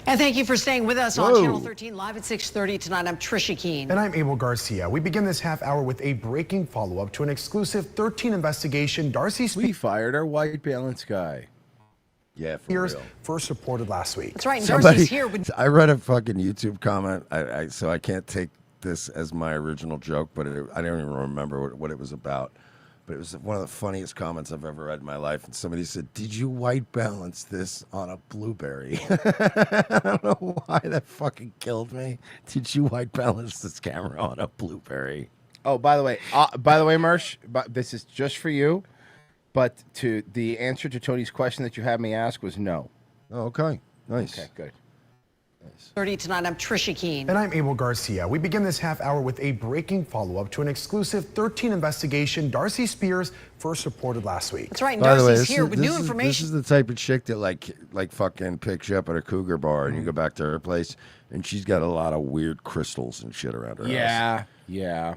And thank you for staying with us Whoa. on Channel 13 live at 6:30 tonight. I'm Trisha Keene. And I'm Abel Garcia. We begin this half hour with a breaking follow-up to an exclusive 13 investigation. Darcy We fired our white balance guy. Yeah, Spears first reported last week. That's right. And Somebody, Darcy's here with. I read a fucking YouTube comment, so I can't take this as my original joke, but I don't even remember what it was about. But it was one of the funniest comments I've ever read in my life. And somebody said, "Did you white balance this on a blueberry?" I don't know why that fucking killed me. Did you white balance this camera on a blueberry? Oh, by the way, Mersh, this is just for you. But the answer to Tony's question that you had me ask was no. Oh, okay. Nice. Okay, good. 30 tonight, I'm Trisha Keene. And I'm Abel Garcia. We begin this half hour with a breaking follow-up to an exclusive 13 investigation Darcy Spears first reported last week. That's right. By the way, Darcy's here with new information. This is the type of chick that like fucking picks you up at a cougar bar and you go back to her place and she's got a lot of weird crystals and shit around her house. Yeah.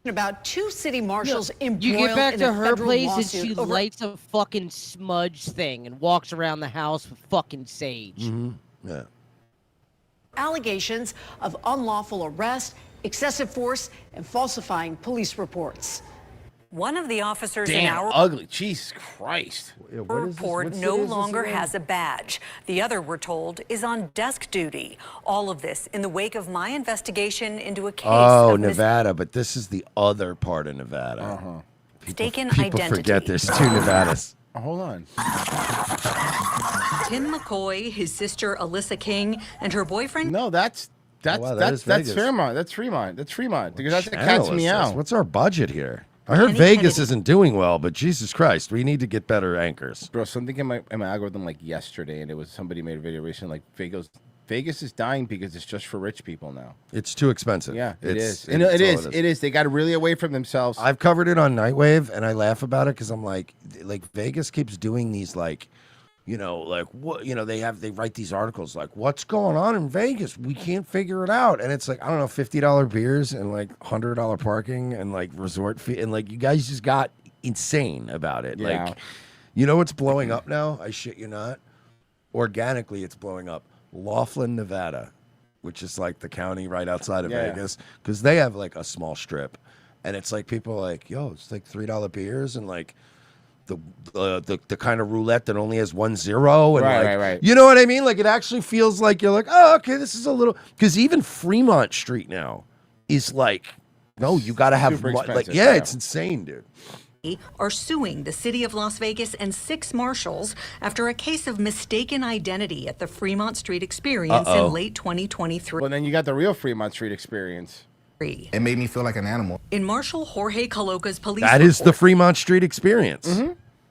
About 2 city marshals embroiled You get back in to a her federal place and lawsuit she over lights a fucking smudge thing and walks around the house with fucking sage. Yeah. allegations of unlawful arrest, excessive force, and falsifying police reports. One of the officers in Damn, our ugly. Jesus Christ. report no longer has a badge. The other, we're told, is on desk duty. All of this in the wake of my investigation into a case Oh, of Nevada, but this is the other part of Nevada. mistaken People identity. forget there's 2 Nevadas. Hold on. Tim McCoy, his sister Alyssa King, and her boyfriend. No, that's is that's Vegas. Fairmont. That's Fremont. That's Fremont. Because that's the Channel cat's is meow. this? What's our budget here? I heard Kenny Vegas Kennedy. isn't doing well, but Jesus Christ, we need to get better anchors. Bro, something in my algorithm like yesterday, and it was somebody made a video recently like Vegas is dying because it's just for rich people now. It's too expensive. Yeah, it is. It's all It is. They got really away from themselves. I've covered it on Nightwave, and I laugh about it because I'm like Vegas keeps doing these what, they write these articles like, what's going on in Vegas? We can't figure it out, and it's like I don't know, $50 beers and like $100 parking and like resort fee, and like you guys just got insane about it. Yeah. Like, you know what's blowing up now? I shit you not. Organically, it's blowing up. Laughlin, Nevada, which is like the county right outside of Yeah. Vegas, because they have like a small strip, and it's like people are like, yo, it's like $3 beers and like the kind of roulette that only has 1 0 and Right. you know what I mean? Like it actually feels like you're like, oh, okay, this is a little, because even Fremont Street now is like, no, you got to have Super like, expensive, yeah, yeah. it's insane, dude. Are suing the city of Las Vegas and 6 marshals after a case of mistaken identity at the Fremont Street experience in late 2023. Well, then you got the real Fremont Street experience. It made me feel like an animal. In Marshal Jorge Caloca's police That is the report Fremont Street experience.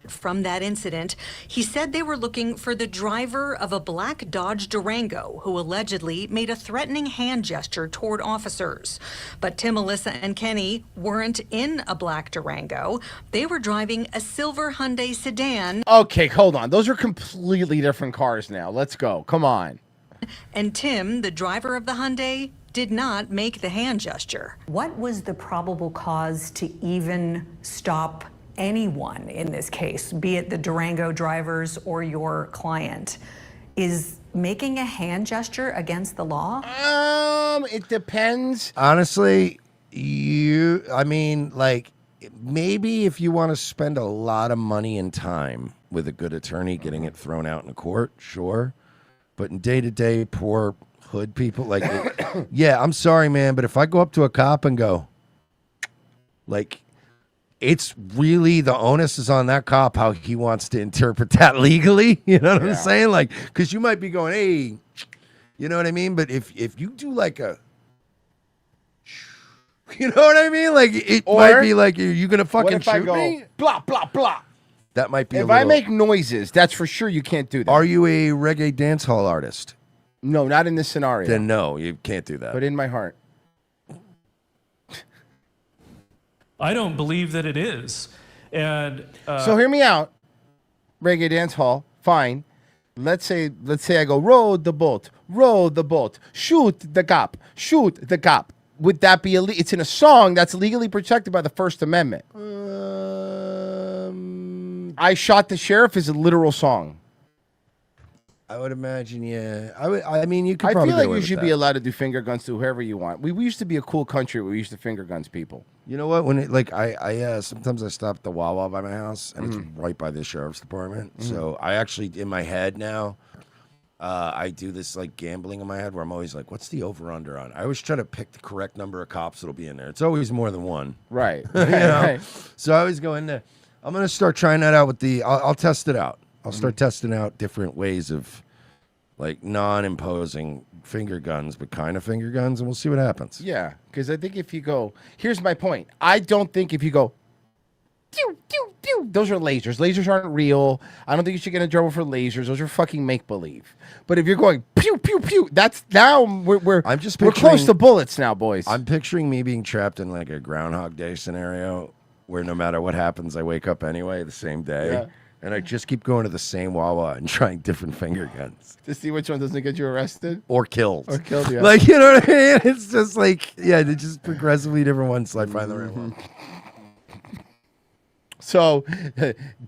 from that incident, he said they were looking for the driver of a black Dodge Durango who allegedly made a threatening hand gesture toward officers. But Tim, Alyssa, and Kenny weren't in a black Durango. They were driving a silver Hyundai sedan. Okay, hold on. Those are completely different cars now. Let's go. Come on. And Tim, the driver of the Hyundai, did not make the hand gesture. What was the probable cause to even stop anyone in this case, be it the Durango drivers or your client? Is making a hand gesture against the law? It depends. Honestly, maybe if you want to spend a lot of money and time with a good attorney getting it thrown out in a court, sure. But in day-to-day poor hood people, yeah, I'm sorry, man, but if I go up to a cop and go, it's really the onus is on that cop how he wants to interpret that legally. You know what I'm saying? Because you might be going, hey, you know what I mean? But if you do like a, you know what I mean? Like it might be like, are you gonna fucking What if I shoot go, me? blah, blah, blah? That might be. If I make noises, that's for sure you can't do that. Are you a reggae dance hall artist? No, not in this scenario. Then no, you can't do that. But in my heart. I don't believe that it is. And So hear me out. Reggae dance hall, fine. Let's say I go, row the boat, shoot the cop. Would that be illegal? It's in a song that's legally protected by the First Amendment. I shot the sheriff is a literal song. I would imagine, yeah. I mean, you could. I probably feel get like away you with should that. be allowed to do finger guns to whoever you want. We used to be a cool country where we used to finger guns people. You know what? When it I sometimes I stop at the Wawa by my house, and it's right by the sheriff's department. So I actually in my head now, I do this like gambling in my head where I'm always like, what's the over under on? I always try to pick the correct number of cops that'll be in there. It's always more than one. Right. You know? Right. So I always go in there. I'm gonna start trying that out with I'll test it out. I'll start testing out different ways of like non-imposing finger guns, but kind of finger guns, and we'll see what happens. Yeah, because I think if you go, here's my point. I don't think if you go, pew, pew, pew. Those are lasers. Lasers aren't real. I don't think you should get in trouble for lasers. Those are fucking make believe. But if you're going pew pew pew, that's now we're we're close to bullets now, boys. I'm picturing me being trapped in like a Groundhog Day scenario where no matter what happens, I wake up anyway the same day. Yeah. And I just keep going to the same Wawa and trying different finger guns. To see which one doesn't get you arrested Or killed. Or killed, yeah. Like, you know what I mean? It's just like, yeah, they're just progressively different ones till I find the right one. So,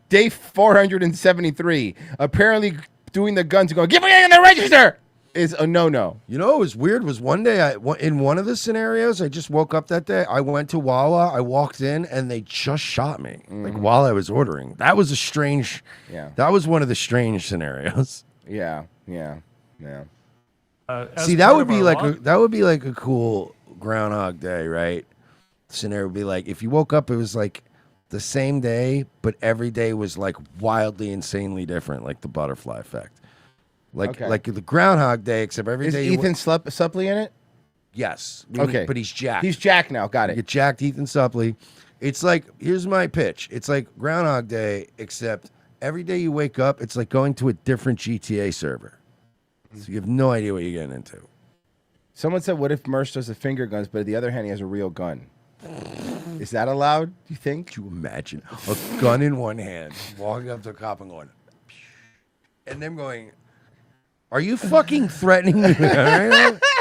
day 473, apparently doing the guns and going, give me in the register, is a no-no. You know what was weird was one day, in one of the scenarios, I just woke up that day, I went to Wawa, I walked in, and they just shot me, like while I was ordering. That was a strange, that was one of the strange scenarios. Yeah. See, that would be like a cool Groundhog Day, right? Scenario would be like, if you woke up, it was like the same day, but every day was like wildly, insanely different, like the butterfly effect. Like the Groundhog Day, except every Is day. Ethan Suplee in it? Yes. Okay. But he's jacked. He's jacked now. Got You it. get jacked, Ethan Suplee. It's like, here's my pitch. It's like Groundhog Day, except every day you wake up, it's like going to a different GTA server. So you have no idea what you're getting into. Someone said, what if Mersh does the finger guns, but on the other hand, he has a real gun? Is that allowed, do you think? Could you imagine a gun in one hand, walking up to a cop and going, and them going, are you fucking threatening me?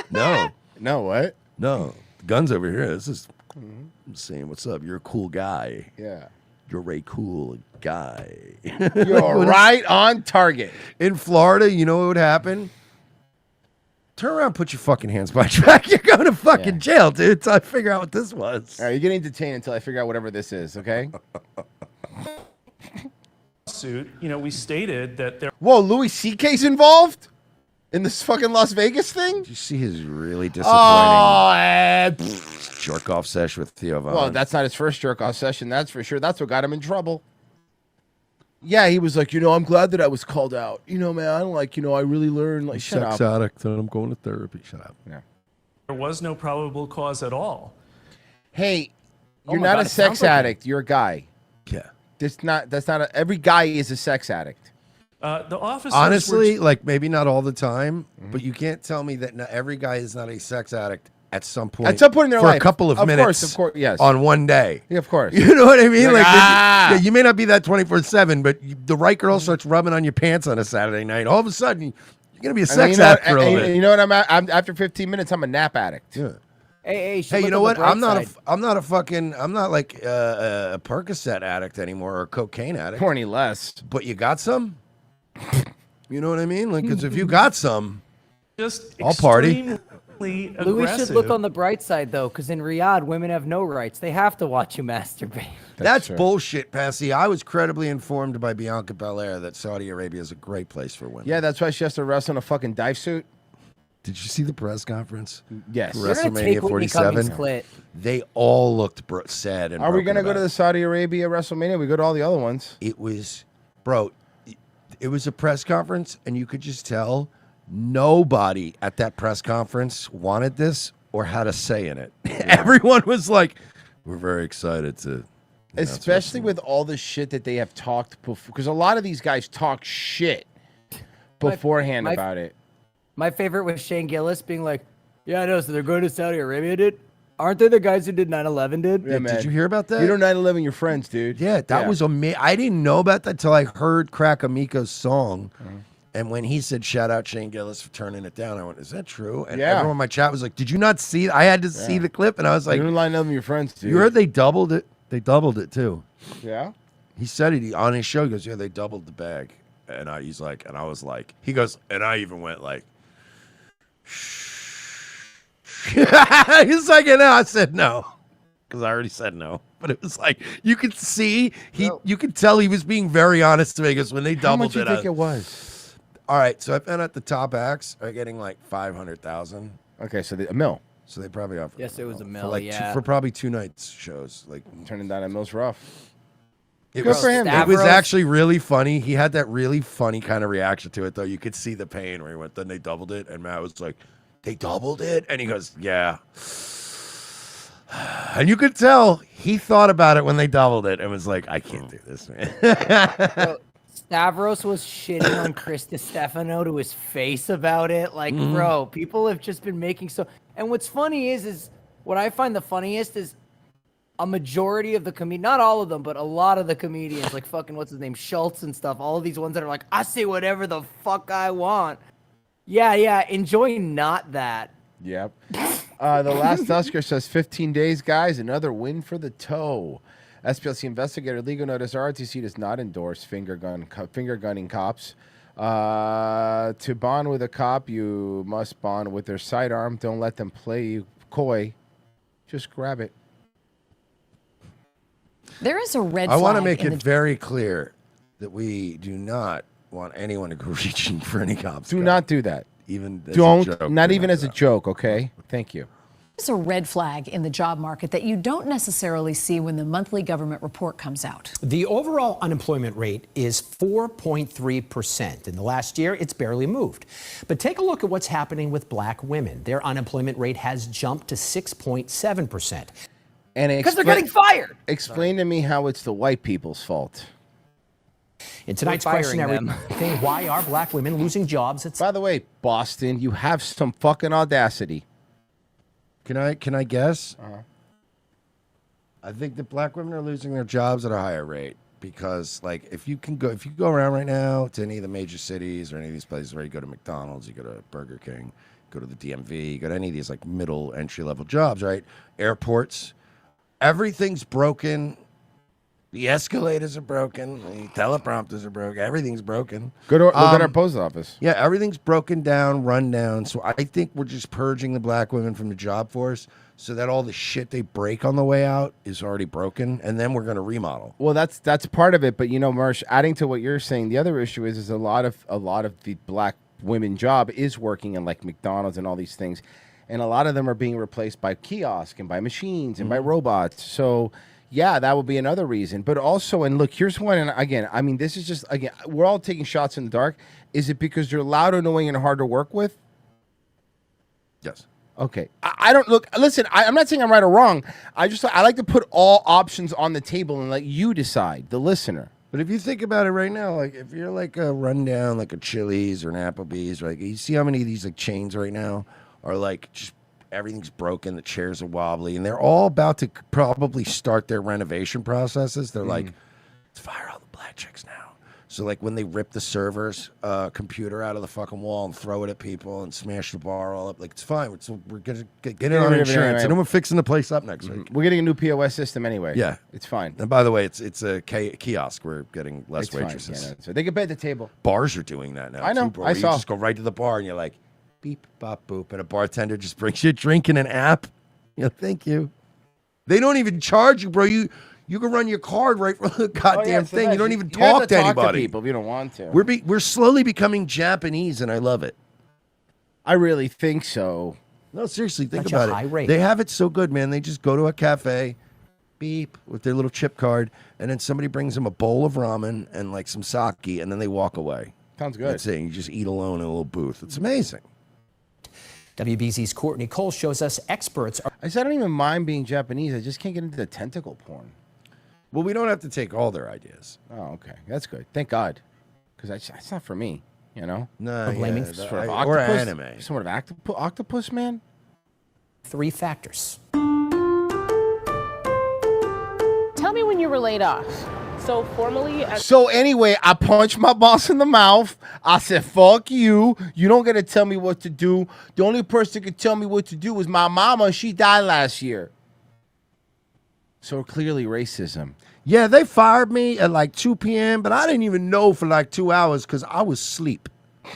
No. No, what? No. The gun's over here. This is, I'm saying, what's up? You're a cool guy. Yeah. You're a cool guy. You're right on target. In Florida, you know what would happen? Turn around, put your fucking hands behind your back. You're going to fucking jail, dude. Until I figure out what this was. All right, you're getting detained until I figure out whatever this is, okay? Suit, we stated that there. Whoa, Louis C.K.'s involved in this fucking Las Vegas thing? Did you see his really disappointing jerk off sesh with Theo Von? Well, that's not his first jerk off session, that's for sure. That's what got him in trouble. Yeah, he was like, I'm glad that I was called out. Man, I don't I really learned. Like, shut sex up. addict, and I'm going to therapy. Shut up. Yeah. There was no probable cause at all. Hey, Oh you're my not God, a it sex sounds like addict. You're a guy. Yeah. Every guy is a sex addict. The officers Honestly, like maybe not all the time, but you can't tell me that not every guy is not a sex addict at some point. At some point in their for life. a couple of minutes. Of course, yes. On one day. Yeah, of course. You know what I mean? You're like, you may not be that 24/7, but the right girl starts rubbing on your pants on a Saturday night. All of a sudden, you're gonna be a sex addict for a little bit. You know what I'm at? After 15 minutes, I'm a nap addict. Yeah. Hey, Hey, you know what? I'm not like a Percocet addict anymore or a cocaine addict. Horny less. But you got some? You know what I mean? Like, because if you got some, just I'll party. Louis aggressive. should look on the bright side, though, because in Riyadh, women have no rights. They have to watch you masturbate. That's bullshit, Passy. I was credibly informed by Bianca Belair that Saudi Arabia is a great place for women. Yeah, that's why she has to wrestle in a fucking dive suit. Did you see the press conference? Yes. They're gonna take WrestleMania Whitney Cummings' 47. clit. They all looked sad and Are we going to go to the Saudi Arabia WrestleMania? We go to all the other ones. It was, bro, it was a press conference, and you could just tell nobody at that press conference wanted this or had a say in it. Everyone was like, we're very excited to. Especially with all the shit that they have talked before. Because a lot of these guys talk shit beforehand about it. My favorite was Shane Gillis being like, yeah, I know, so they're going to Saudi Arabia, dude. Aren't they the guys who did 9/11, dude? Yeah, man. Did you hear about that? You know 9/11, your friends, dude. Yeah, that was amazing. I didn't know about that till I heard Crack Amico's song. And when he said, shout out Shane Gillis for turning it down, I went, is that true? And everyone in my chat was like, did you not see it? I had to see the clip, and I was like, you know 9/11, your friends, dude. you heard they doubled it? They doubled it, too. Yeah? He said it on his show. He goes, yeah, they doubled the bag. And he's like, and I was like, he goes, and I even went like, he's like, and I said no, because I already said no. But it was like you could see you could tell he was being very honest to me. Because when they doubled How much do you it, think it was? All right, so I found out the top acts are getting like 500,000. Okay, so a mil. So they probably offer. Yes, it was a mil, for like yeah. for probably 2 nights shows. Like turning down a mil's rough. It Good was for him. It was actually really funny. He had that really funny kind of reaction to it, though. You could see the pain where he went. Then they doubled it, and Matt was like, "They doubled it," and he goes, "Yeah." And you could tell He thought about it when they doubled it and was like, I can't do this, man. Bro, Stavros was shitting on Chris Stefano to his face about it. Like, bro, people have just been making so. And what's funny is what I find the funniest is a majority of the not all of them, but a lot of the comedians, like fucking what's his name, Schultz and stuff. All of these ones that are like, I say whatever the fuck I want. Yeah, enjoy not that. Yep. The Last Dusker says 15 days, guys. Another win for the toe. SPLC investigator legal notice ROTC does not endorse finger gunning cops. To bond with a cop, you must bond with their sidearm. Don't let them play you coy. Just grab it. There is a red I flag. want to make it very clear that we do not want anyone to go reaching for any cops. Do not do that. Even as Don't. a joke, Not do even as a joke, okay? Thank you. There's a red flag in the job market that you don't necessarily see when the monthly government report comes out. The overall unemployment rate is 4.3%. In the last year, it's barely moved. But take a look at what's happening with black women. Their unemployment rate has jumped to 6.7%. And Because they're getting fired. Explain to me how it's the white people's fault. In tonight's We're question, firing everything, why are black women losing jobs? By the way, Boston, you have some fucking audacity. Can I guess? Uh-huh. I think that black women are losing their jobs at a higher rate because, like, if you go around right now to any of the major cities or any of these places where you go to McDonald's, you go to Burger King, go to the DMV, you go to any of these like middle entry level jobs, right? Airports, everything's broken. The escalators are broken. The teleprompters are broken. Everything's broken. Look at our post office. Yeah, everything's broken down, run down. So I think we're just purging the black women from the job force so that all the shit they break on the way out is already broken, and then we're going to remodel. Well, that's part of it. But, you know, Marsh, adding to what you're saying, the other issue is a lot of the black women job is working in, like, McDonald's and all these things. And a lot of them are being replaced by kiosk and by machines and by robots. So... yeah, that would be another reason. But also, and look, here's one. And again, I mean, this is just, again, we're all taking shots in the dark. Is it because they're loud, annoying, and hard to work with? Yes. Okay. I don't look, listen, I'm not saying I'm right or wrong. I like to put all options on the table and let you decide, the listener. But if you think about it right now, like if you're like a rundown, like a Chili's or an Applebee's, right? You see how many of these like chains right now are like just everything's broken, the chairs are wobbly, and they're all about to probably start their renovation processes. They're like, let's fire all the black chicks now. So like when they rip the server's computer out of the fucking wall and throw it at people and smash the bar all up, like it's fine. We're gonna get it on insurance, and then we're fixing the place up next week. We're getting a new POS system anyway. Yeah, it's fine. And by the way, it's a kiosk. We're getting less It's fine. waitresses. Yeah, so they can pay at the table. Bars are doing that now. I know. Too, bro. I You saw. just go right to the bar and you're like, beep, bop, boop, and a bartender just brings you a drink in an app. Yeah, thank you. They don't even charge you, bro. You can run your card right from the goddamn thing. You don't even talk to anybody. People if you don't want to. We're slowly becoming Japanese, and I love it. I really think so. No, seriously, think Such a about high it. rate. They have it so good, man. They just go to a cafe, beep, with their little chip card, and then somebody brings them a bowl of ramen and like some sake, and then they walk away. Sounds good. That's it. You just eat alone in a little booth. It's amazing. WBZ's Courtney Cole shows us experts are. I said I don't even mind being Japanese. I just can't get into the tentacle porn. Well, we don't have to take all their ideas. Oh, okay. That's good. Thank God. Because that's not for me, you know? No, blaming yeah, sort of or octopus, anime. Sort of octopus man? 3 factors. Tell me when you were laid off. So formally, So anyway, I punched my boss in the mouth. I said, fuck you. You don't get to tell me what to do. The only person that could tell me what to do was my mama, and she died last year. So clearly racism. Yeah, they fired me at like 2 p.m., but I didn't even know for like 2 hours because I was asleep.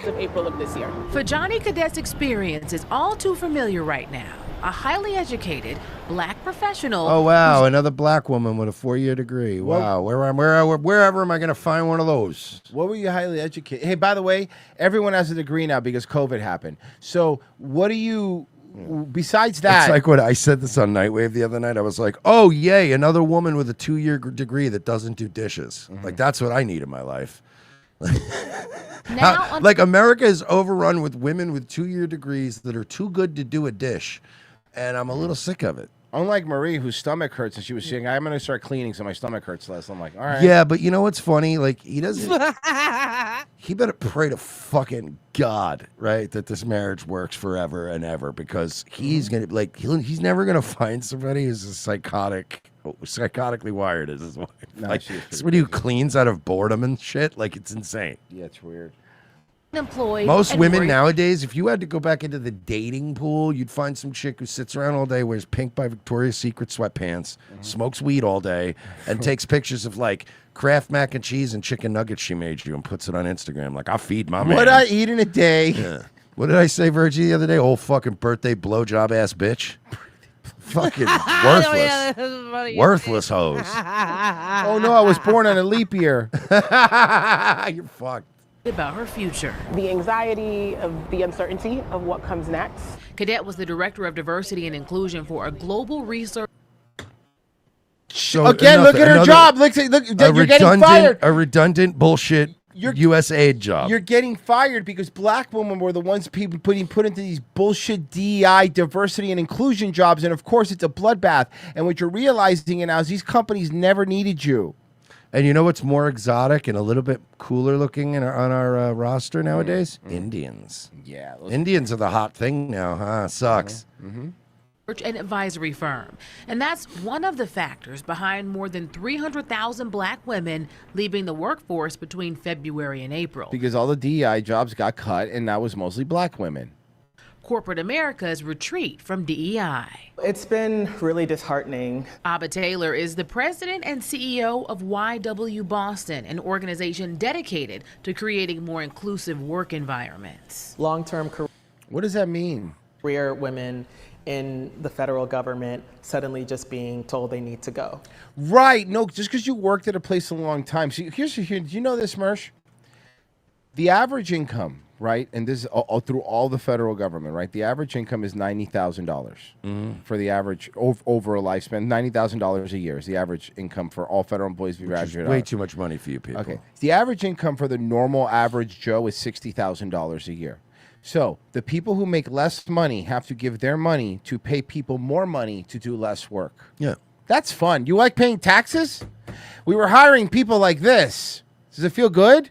of April of this year. For Johnny Cadet's experience is all too familiar right now. A highly educated black professional. Oh, wow. Another black woman with a 4-year degree. Wow. Wherever am I going to find one of those? What were you highly educated? Hey, by the way, everyone has a degree now because COVID happened. So what do you, besides that? It's like what I said this on Nightwave the other night. I was like, oh, yay, another woman with a 2-year degree that doesn't do dishes. Like, that's what I need in my life. Like, America is overrun with women with 2-year degrees that are too good to do a dish. And I'm a little sick of it. Unlike Marie, whose stomach hurts, and she was saying, "I'm going to start cleaning, so my stomach hurts less." I'm like, "All right." Yeah, but you know what's funny? Like he doesn't. He better pray to fucking God, right, that this marriage works forever and ever, because he's gonna he's never gonna find somebody who's as psychotically wired as his wife. No, Like she is pretty somebody who cleans out of boredom and shit. Like it's insane. Yeah, it's weird. Employed Most and women worried- nowadays, if you had to go back into the dating pool, you'd find some chick who sits around all day, wears pink by Victoria's Secret sweatpants, smokes weed all day, and takes pictures of like Kraft mac and cheese and chicken nuggets she made you and puts it on Instagram. Like, I feed my man. What I eat in a day. Yeah. What did I say, Virgie, the other day? Old fucking birthday blowjob ass bitch. Fucking worthless. Oh, yeah, that was funny. Worthless hose. Oh no, I was born on a leap year. You're fucked. About her future. The anxiety of the uncertainty of what comes next. Cadet was the director of diversity and inclusion for a global research. So Again, look at her job. Look, you're getting fired. A redundant bullshit U.S. aid job. You're getting fired because black women were the ones people put into these bullshit DEI, diversity and inclusion jobs, and of course it's a bloodbath. And what you're realizing now is these companies never needed you. And you know what's more exotic and a little bit cooler looking on our roster nowadays? Indians. Yeah. Indians are the hot thing now, huh? Sucks. Research and advisory firm. And that's one of the factors behind more than 300,000 black women leaving the workforce between February and April. Because all the DEI jobs got cut, and that was mostly black women. Corporate America's retreat from DEI. It's been really disheartening. Abba Taylor is the president and CEO of YW Boston, an organization dedicated to creating more inclusive work environments. Long-term career. What does that mean? Career women in the federal government suddenly just being told they need to go. Right. No, just because you worked at a place a long time. See, do you know this, Mersh? The average income, right, and this is all through all the federal government, right? The average income is $90,000 for the average over a lifespan. $90,000 a year is the average income for all federal employees we graduate. Way too much money for you people. Okay. The average income for the normal average Joe is $60,000 a year. So the people who make less money have to give their money to pay people more money to do less work. Yeah. That's fun. You like paying taxes? We were hiring people like this. Does it feel good?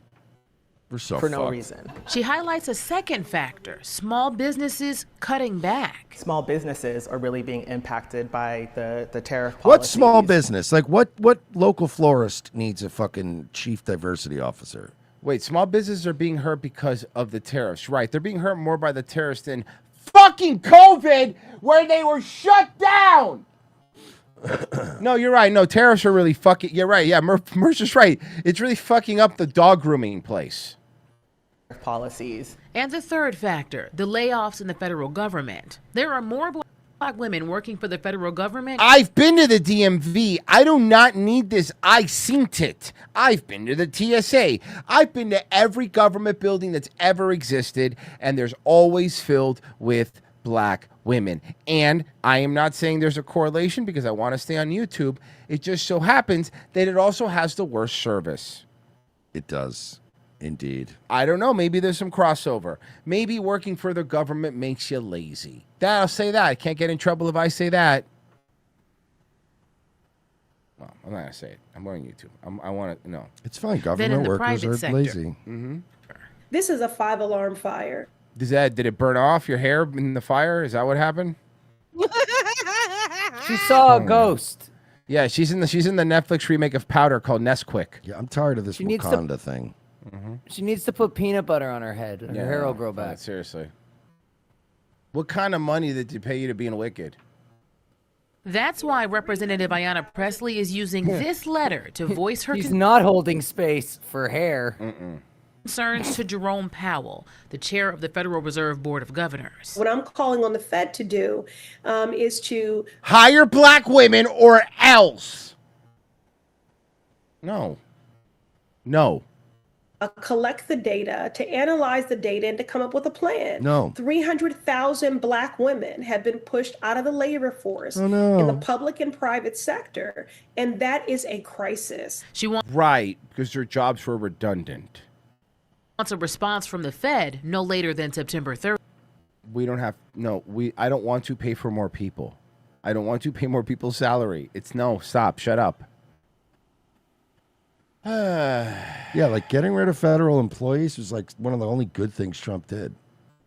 We're so For no fucked. reason. She highlights a second factor, small businesses cutting back. Small businesses are really being impacted by the tariff policies. What small business? Like what local florist needs a fucking chief diversity officer? Wait, small businesses are being hurt because of the tariffs. Right. They're being hurt more by the tariffs than fucking COVID, where they were shut down. No, you're right. No, tariffs are really fucking... You're right. Yeah, Mercer's right. It's really fucking up the dog grooming place. Policies. And the third factor, the layoffs in the federal government. There are more black women working for the federal government. I've been to the DMV. I do not need this. I seen it. I've been to the TSA. I've been to every government building that's ever existed, and there's always filled with black women. And I am not saying there's a correlation because I want to stay on YouTube. It just so happens that it also has the worst service. It does. Indeed. I don't know. Maybe there's some crossover. Maybe working for the government makes you lazy. I'll say that. I can't get in trouble if I say that. Well, I'm not going to say it. I'm on YouTube. I want to, no. It's fine. Government workers are lazy. This is a 5-alarm fire. Did it burn off your hair in the fire? Is that what happened? She saw a ghost. Yeah, she's in the Netflix remake of Powder called Nesquik. Yeah, I'm tired of this Wakanda thing. She needs to put peanut butter on her head. And her hair will grow back. Seriously. What kind of money did they pay you to be in Wicked? That's why Representative Ayanna Pressley is using this letter to voice her He's not holding space for hair. concerns to Jerome Powell, the chair of the Federal Reserve Board of Governors. What I'm calling on the Fed to do is to hire black women or else. No. collect the data, to analyze the data, and to come up with a plan. No. 300,000 black women have been pushed out of the labor force Oh, no. in the public and private sector, and that is a crisis. She wants Right, because their jobs were redundant. a response from the Fed no later than September 3rd. I don't want to pay for more people. I don't want to pay more people's salary. It's no, stop, shut up. Yeah, like getting rid of federal employees was like one of the only good things Trump did.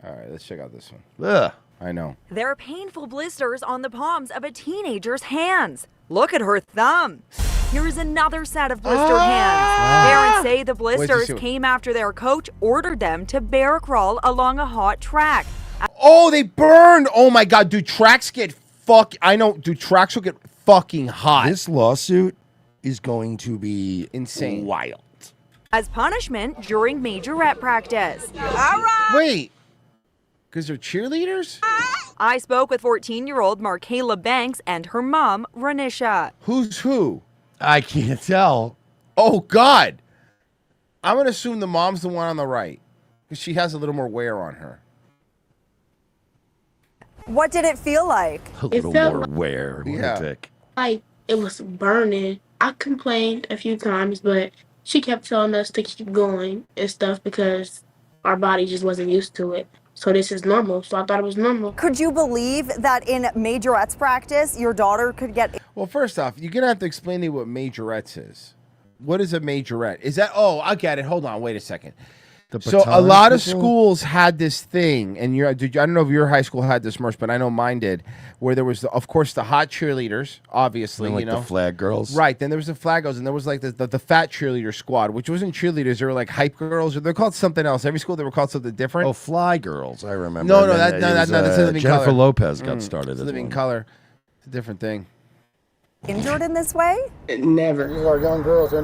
All right, let's check out this one. Ugh. I know. There are painful blisters on the palms of a teenager's hands. Look at her thumb. Here's another set of blistered hands. Parents say the blisters came after their coach ordered them to bear crawl along a hot track. Oh, they burned. Oh my God, dude, tracks get I know, dude, tracks will get fucking hot. This lawsuit is going to be insane. Wild. As punishment during majorette practice. Wait, because they're cheerleaders? I spoke with 14-year-old Markayla Banks and her mom, Renisha. Who's who? I can't tell. Oh, God. I'm going to assume the mom's the one on the right because she has a little more wear on her. What did it feel like? A little felt more like- wear. Dick. Like it was burning. I complained a few times, but she kept telling us to keep going and stuff because our body just wasn't used to it. So this is normal. So I thought it was normal. Could you believe that in majorettes practice, your daughter could get... Well, first off, you're going to have to explain to me what majorettes is. What is a majorette? Is that, oh, I get it. Hold on. Wait a second. So a baton lot of people? schools had this thing, and I don't know if your high school had this, Merce, but I know mine did, where there was, of course, the hot cheerleaders, obviously, And, like, you know. the flag girls. Right. Then there was the flag girls, and there was like the fat cheerleader squad, which wasn't cheerleaders. They were like hype girls, or they're called something else. Every school they were called something different. Oh, fly girls. I remember. No, And then that's it was, a living Jennifer color. Lopez got started It's as living one. color. It's a different thing. Injured in this way? Never. These are young girls. They're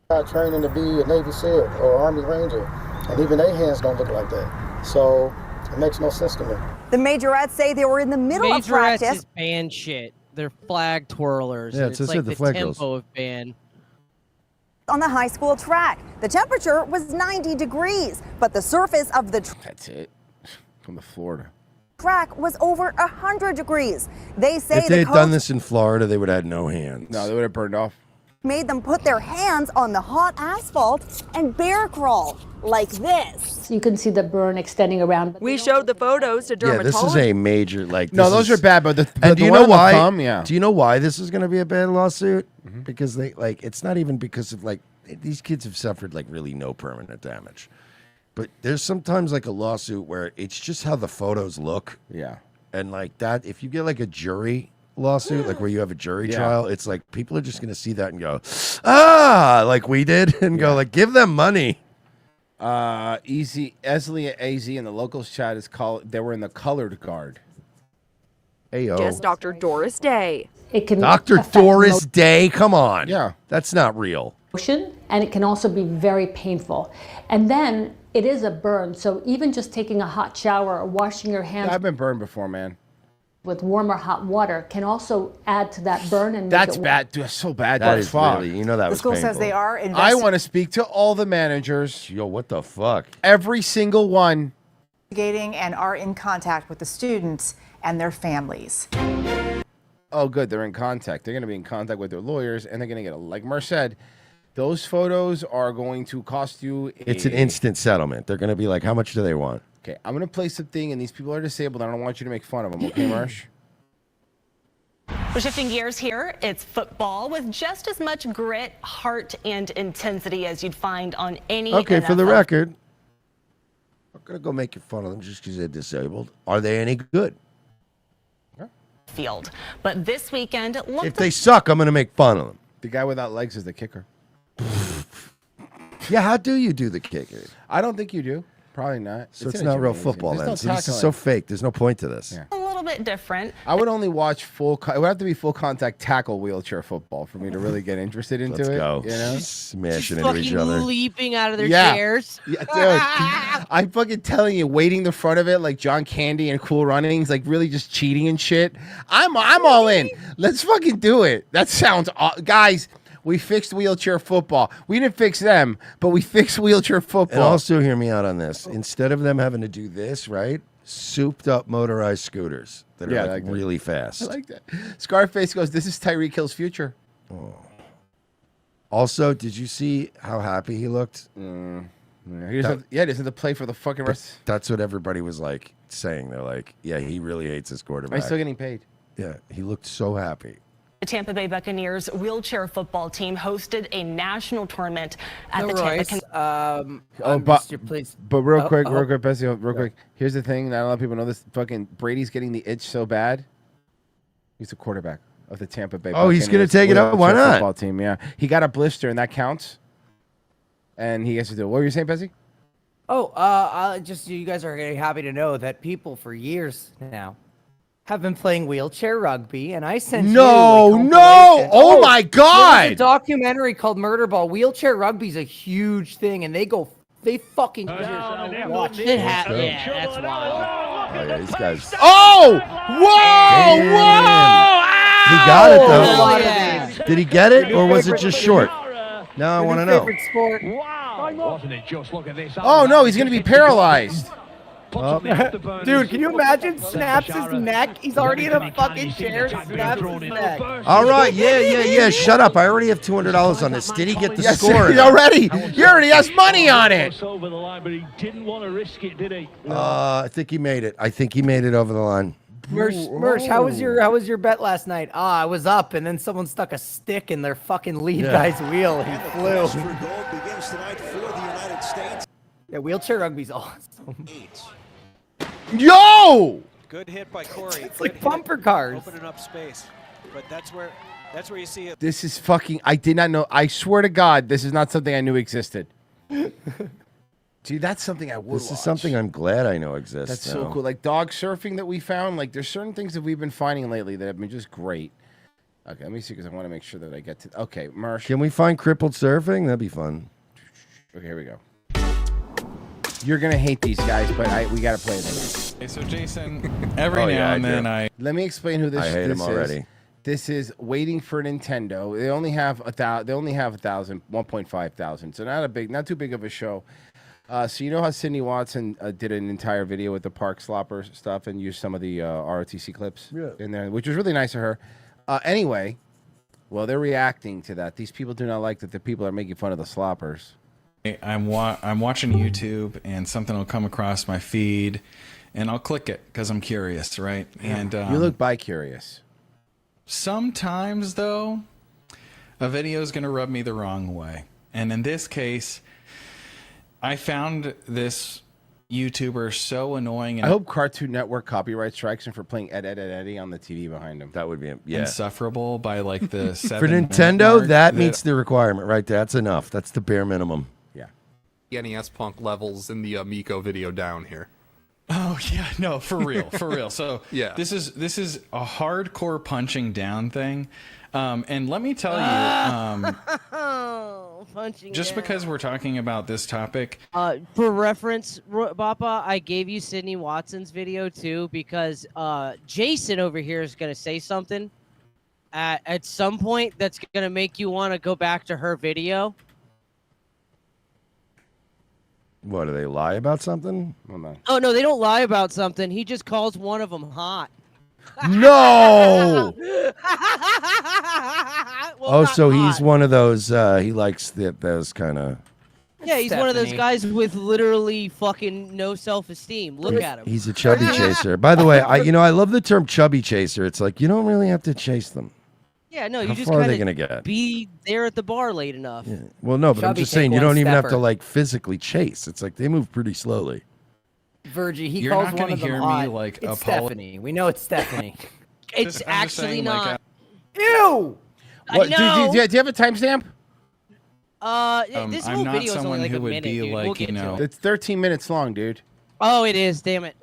not training to be a Navy SEAL or Army Ranger. And even their hands don't look like that. So it makes no sense to me. The majorettes say they were in the middle of Majorettes practice. is band shit. They're flag twirlers. Yeah, and it's it's just like the the flag tempo girls. of band. On the high school track. The temperature was 90 degrees, but the surface of the That's it. From the Florida. track was over 100 degrees. They say If they the had done coach this in Florida, they would have had no hands. No, they would have burned off. made them put their hands on the hot asphalt and bear crawl like this. You can see the burn extending around. We showed the photos to Yeah, dermatologists. this is a major No, this those is- are bad, but the and do you one know on the why? thumb, yeah. Do you know why this is going to be a bad lawsuit? Because they it's not even because of these kids have suffered really no permanent damage, but there's sometimes a lawsuit where it's just how the photos look. Yeah, and that if you get a jury lawsuit, where you have a jury Yeah. trial, it's people are just going to see that and go, like we did, and go give them money. Easy Esley AZ in the locals chat they were in the colored guard. Ayo. Just Dr. Doris Day. It can Dr. affect Doris Day, come on. Yeah. That's not real. motion, and it can also be very painful. And then it is a burn, so even just taking a hot shower or washing your hands I've been burned before, man. with warm or hot water can also add to that burn and make That's it bad. Dude, that's so bad. That That's is fuck. really, that The was school says painful. they are I want to speak to all the managers. Yo, what the fuck? Every single one. Investigating and are in contact with the students and their families. Oh, good. They're in contact. They're going to be in contact with their lawyers, and they're going to get, like Mer said, those photos are going to cost you. It's an instant settlement. They're going to be like, how much do they want? Okay, I'm going to play something, and these people are disabled. I don't want you to make fun of them, okay, Marsh? We're shifting gears here. It's football with just as much grit, heart, and intensity as you'd find on any Okay, for the NFL record, I'm not going to go make fun of them just because they're disabled. Are they any good? field. But this weekend, look If they suck, I'm going to make fun of them. The guy without legs is the kicker. Yeah, how do you do the kicker? I don't think you do. Probably not. So it's in a not real gymnasium. football There's then. no So this is tackling. so fake. There's no point to this. a little bit different. I would only watch it would have to be full contact tackle wheelchair football for me to really get interested into Let's it. go. You know? Smashing into each Fucking other. leaping out of their Yeah. chairs. Yeah, dude. I'm fucking telling you, waiting the front of it like John Candy and Cool Runnings, like really just cheating and shit. I'm all in. Let's fucking do it. That sounds guys. We fixed wheelchair football. We didn't fix them, but we fixed wheelchair And football. also, hear me out on this. Instead of them having to do this, right? Souped up motorized scooters that are Yeah, I like that. really fast. I like that. Scarface goes, "This is Tyreek Hill's future." Also, did you see how happy he looked? Yeah, he doesn't have to play for the fucking rest. That's what everybody was saying. They're like, yeah, he really hates his Am quarterback. I still getting paid? Yeah, he looked so happy. The Tampa Bay Buccaneers wheelchair football team hosted a national tournament at the Royce, Tampa. But real quick, Bessie, real quick. Here's the thing. Not a lot of people know this. Fucking Brady's getting the itch so bad. He's the quarterback of the Tampa Bay. Oh, he's gonna take it out. Why not? Football team. Yeah, he got a blister, and that counts. And he has to do it. What were you saying, Bessie? Oh, you guys are happy to know that people for years now have been playing wheelchair rugby, and I sent No! Oh my God! There's a documentary called Murder Ball. Wheelchair rugby's a huge thing, and they fucking watch it. Yeah, that's wild. Oh, yeah, these guys. Oh! Whoa! Damn. Whoa! He got it though. Oh, yeah. Did he get it, or was it just short? Now I want to know. Favorite sport. Wasn't it just? Look at this. Oh no, he's gonna be paralyzed. Dude, can you imagine? Snaps his neck. He's already in a fucking chair. Snaps his neck. All right, yeah. Shut up. I already have $200 on this. Did he get the score? Already. You already has money on it. Over the line, but he didn't want to risk it, did he? I think he made it. I think he made it over the line. Mersh, how was your bet last night? I was up, and then someone stuck a stick in their fucking lead guy's wheel. He flew. Begins tonight for the United States. Yeah, wheelchair rugby's awesome. Yo! Good hit by Corey. It's like bumper cars. Opening up space, but that's where you see it. This is fucking. I did not know. I swear to God, this is not something I knew existed. Dude, that's something I would. This is something I'm glad I know exists. That's so cool. Like dog surfing that we found. Like there's certain things that we've been finding lately that have been just great. Okay, let me see because I want to make sure that I get to. Okay, Mersh. Can we find crippled surfing? That'd be fun. Okay, here we go. You're gonna hate these guys, but we gotta play them. Okay, so Jason, every now and then Let me explain who this. I hate this him already. Is. This is waiting for Nintendo. They only have 1.5 thousand. So not too big of a show. So you know how Sydney Watson did an entire video with the Park Slopper stuff and used some of the ROTC clips in there, which was really nice of her. Anyway, well, they're reacting to that. These people do not like that the people are making fun of the sloppers. I'm watching YouTube and something will come across my feed, and I'll click it because I'm curious, right? And you look bi-curious. Sometimes, though, a video is going to rub me the wrong way. And in this case, I found this YouTuber so annoying. And I hope Cartoon Network copyright strikes him for playing Ed, Eddie on the TV behind him. That would be insufferable by like the 7 For Nintendo, that meets the requirement right there. That's enough. That's the bare minimum. Yeah. NES Punk levels in the Miko video down here. Oh yeah, no, for real. So yeah, this is a hardcore punching down thing, and let me tell you, punching just down. because we're talking about this topic, for reference, Bappa, I gave you Sydney Watson's video too because Jason over here is gonna say something at some point that's gonna make you want to go back to her video. What, do they lie about something? Oh no, they don't lie about something. He just calls one of them hot. No! Well, so he's one of those, he likes those kind of... Yeah, he's one of those guys with literally fucking no self-esteem. Look at him. He's a chubby chaser. By the way, I love the term chubby chaser. It's like, you don't really have to chase them. Yeah, no, you How just far are they kind gonna of get? be there at the bar late enough. Yeah. Well, no, but I'm Chubby just saying, take you one don't even have to, stepper. like, physically chase. It's like they move pretty slowly. Virgie, he You're calls not one gonna of them hear me, hot. like, It's apolo- Stephanie. We know it's Stephanie. It's I'm just actually saying, not. Ew! What, I know. do you have a timestamp? This I'm whole not video is only someone like who a would minute, be dude. like, We'll get you to know- it. It's 13 minutes long, dude. Oh, it is. Damn it.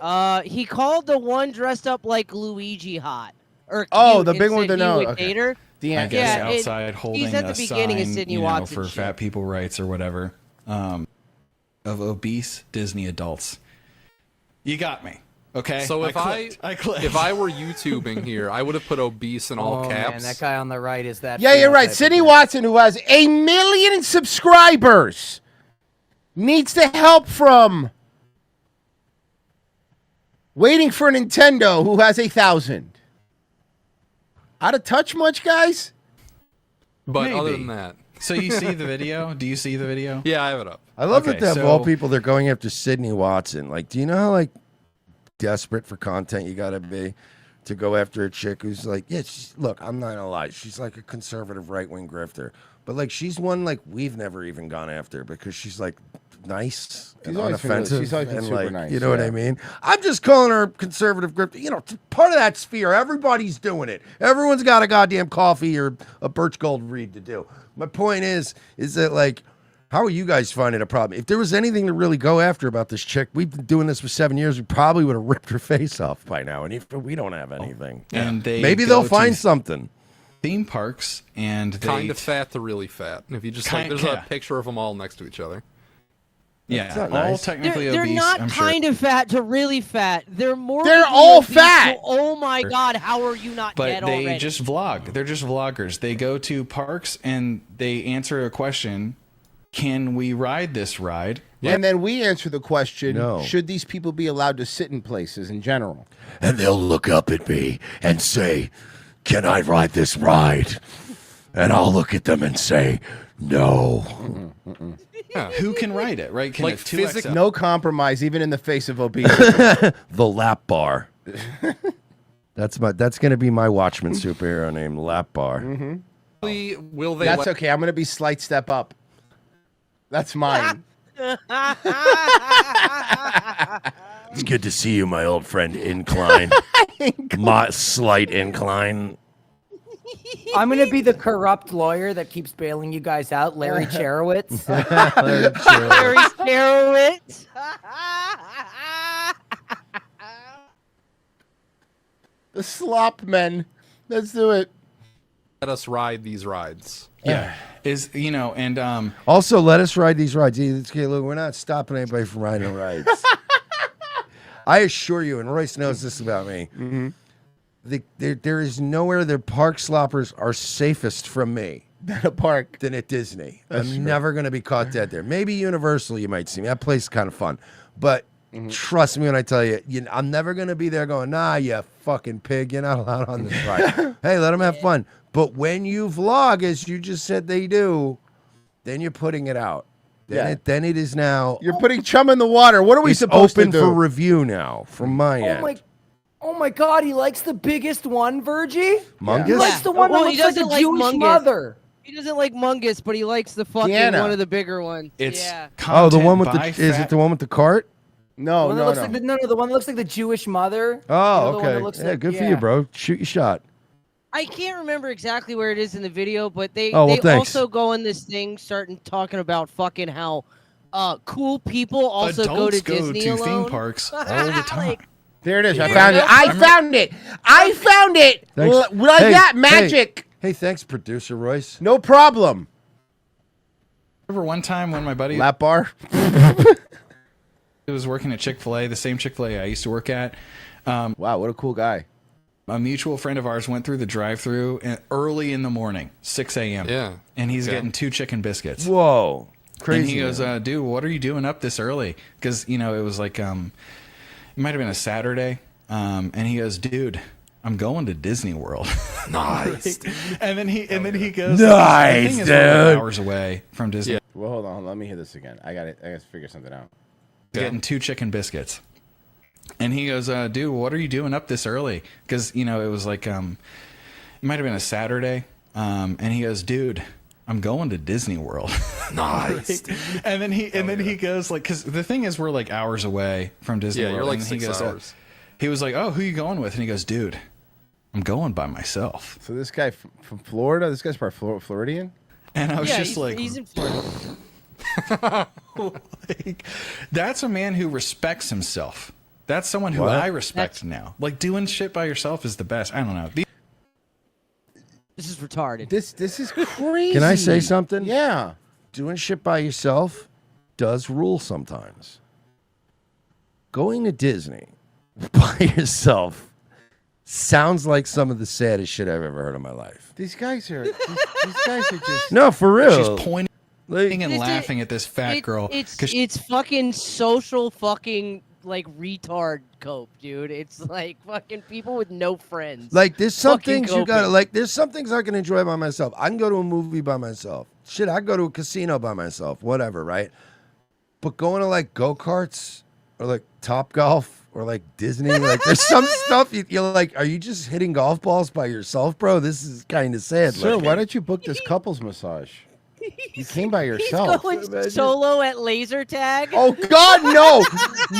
He called the one dressed up like Luigi hot. Or Oh, cute the big and one with said the he no. would Okay. date her. I guess Yeah, outside holding he's at the a beginning of sign, Sydney you know, Watson for shit. fat people rights or whatever, of obese Disney adults. You got me. Okay. So if I clicked. if I were YouTubing here, I would have put obese in all caps. Man, that guy on the right is that. Yeah, you're right. phenotype. Sydney Watson, who has 1 million subscribers, needs the help from waiting for Nintendo, who has 1,000. Out of touch much, guys? But other Maybe. than that, So you see the video? Do you see the video? yeah, I have it up. I love Okay, that of all so- people, they're going after Sydney Watson. Like, do you know how, like, desperate for content you got to be to go after a chick who's like, yeah, look, I'm not gonna lie, she's like a conservative right-wing grifter, but like she's one like we've never even gone after because she's like nice and unoffensive, she's always been and super like, nice, you know what yeah. I mean? I'm just calling her conservative grifter. You know, part of that sphere, everybody's doing it. Everyone's got a goddamn coffee or a birch gold read to do. My point is that like, how are you guys finding a problem? If there was anything to really go after about this chick, we've been doing this for 7 years. We probably would have ripped her face off by now. And if we don't have anything, And they maybe go they'll to find something. Theme parks and they Kind of fat to really fat. And if you just like, there's a picture of them all next to each other. Yeah, not all nice. technically They're obese. not I'm sure. kind of fat to really fat. They're more. They're all fat. Oh my God! How are you not But dead they already? just vlog. They're just vloggers. They go to parks and they answer a question. Can we ride this ride? And then we answer the question, No. should these people be allowed to sit in places in general? And they'll look up at me and say, can I ride this ride? And I'll look at them and say, no. Who can ride it, right? Can Like it 2XL? No compromise, even in the face of obesity. The lap bar. That's going to be my Watchman superhero name, Lap Bar. Will they That's let- okay. I'm going to be slight step up. That's mine. It's good to see you, my old friend Incline. My slight incline. I'm gonna be the corrupt lawyer that keeps bailing you guys out, Larry Charowitz. Larry Charowitz. The slop men. Let's do it. let us ride these rides? Yeah. Is, you know, and Also, let us ride these rides. Okay, look, we're not stopping anybody from riding rides. I assure you, and Royce knows this about me, there is nowhere the park sloppers are safest from me than a park than at Disney. That's I'm true. never going to be caught dead there. Maybe Universal, you might see me. That place is kind of fun. But trust me when I tell you, I'm never going to be there going, nah, you fucking pig, you're not allowed on this ride. Hey, let them have fun. But when you vlog, as you just said they do, then you're putting it out. Then it is now. You're putting chum in the water. What are we it's supposed to open do? for review now from my end. Oh my God, he likes the biggest one, Virgie. Mungus? He likes the one that looks like a Jewish mother. He doesn't like Mungus, but he likes the fucking Deanna. one of the bigger ones. It's yeah. Oh, the one with the is it the one with the cart? No, The one that looks like the one that looks like the Jewish mother. Oh, You know, the one that okay. looks Yeah, like- good for you, bro. Shoot your shot. I can't remember exactly where it is in the video, but they Oh, well, they thanks. also go in this thing starting talking about fucking how cool people also Adults go to Disney to alone. theme parks all the time. There it is. I Yeah. found it. I found it. I found it. Thanks. Like Hey, that magic. Hey, thanks, producer Royce. No problem. Remember one time when my buddy Lap bar? He was working at Chick-fil-A, the same Chick-fil-A I used to work at. Wow, what a cool guy. A mutual friend of ours went through the drive-thru early in the morning, 6 a.m. Yeah. And he's Yeah. getting 2 chicken biscuits. Whoa. Crazy. And he goes, man. dude, what are you doing up this early? Because, it was like, it might have been a Saturday. And he goes, dude, I'm going to Disney World. Nice. And then he goes, Nice, the thing is, we're dude. hours away from Disney. Yeah. Well, hold on. Let me hear this again. I got to figure something out. Getting 2 chicken biscuits. And he goes, dude, what are you doing up this early? Because, it was like, it might have been a Saturday. And he goes, dude, I'm going to Disney World. Nice. And then he goes, like, because the thing is, we're like hours away from Disney Yeah, World. you're like and he 6 goes, hours. He was like, oh, who you going with? And he goes, dude, I'm going by myself. So this guy from Florida, this guy's probably Floridian? And I was Yeah, just he's, like, he's in Florida. like, that's a man who respects himself. That's someone who What? I respect now. Like, doing shit by yourself is the best. I don't know. This is retarded. This is crazy. Can I say something? Yeah. Doing shit by yourself does rule sometimes. Going to Disney by yourself sounds like some of the saddest shit I've ever heard in my life. These guys are just No, for real. She's pointing and This- laughing at this fat girl. It's fucking social fucking like retard cope, dude. It's like fucking people with no friends. Like, there's some Fucking things you coping. gotta like. There's some things I can enjoy by myself. I can go to a movie by myself. Shit, I go to a casino by myself. Whatever, right? But going to like go karts or like Top Golf or like Disney. Like there's some stuff you're like, are you just hitting golf balls by yourself, bro? This is kind of sad. Sir, looking. why don't you book this couples massage? You came by He's yourself. going solo at laser tag. Oh God, no,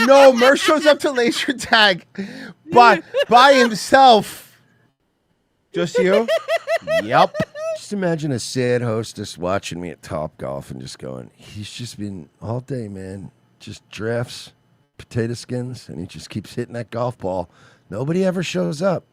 no! Mersh shows up to laser tag, by himself. Just you? Yep. Just imagine a sad hostess watching me at Top Golf and just going, he's just been all day, man. Just drafts, potato skins, and he just keeps hitting that golf ball. Nobody ever shows up.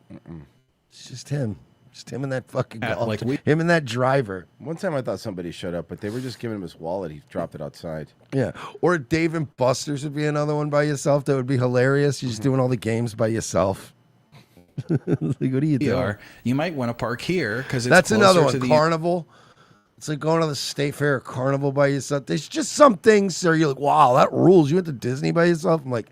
It's just him. Just him and that fucking golf. Him and that driver. One time I thought somebody showed up, but they were just giving him his wallet. He dropped it outside. Yeah. Or Dave and Buster's would be another one by yourself. That would be hilarious. You're just doing all the games by yourself. Like, what are you doing? You might want to park here because that's another one. Carnival. It's like going to the State Fair or Carnival by yourself. There's just some things where you're like, wow, that rules. You went to Disney by yourself? I'm like,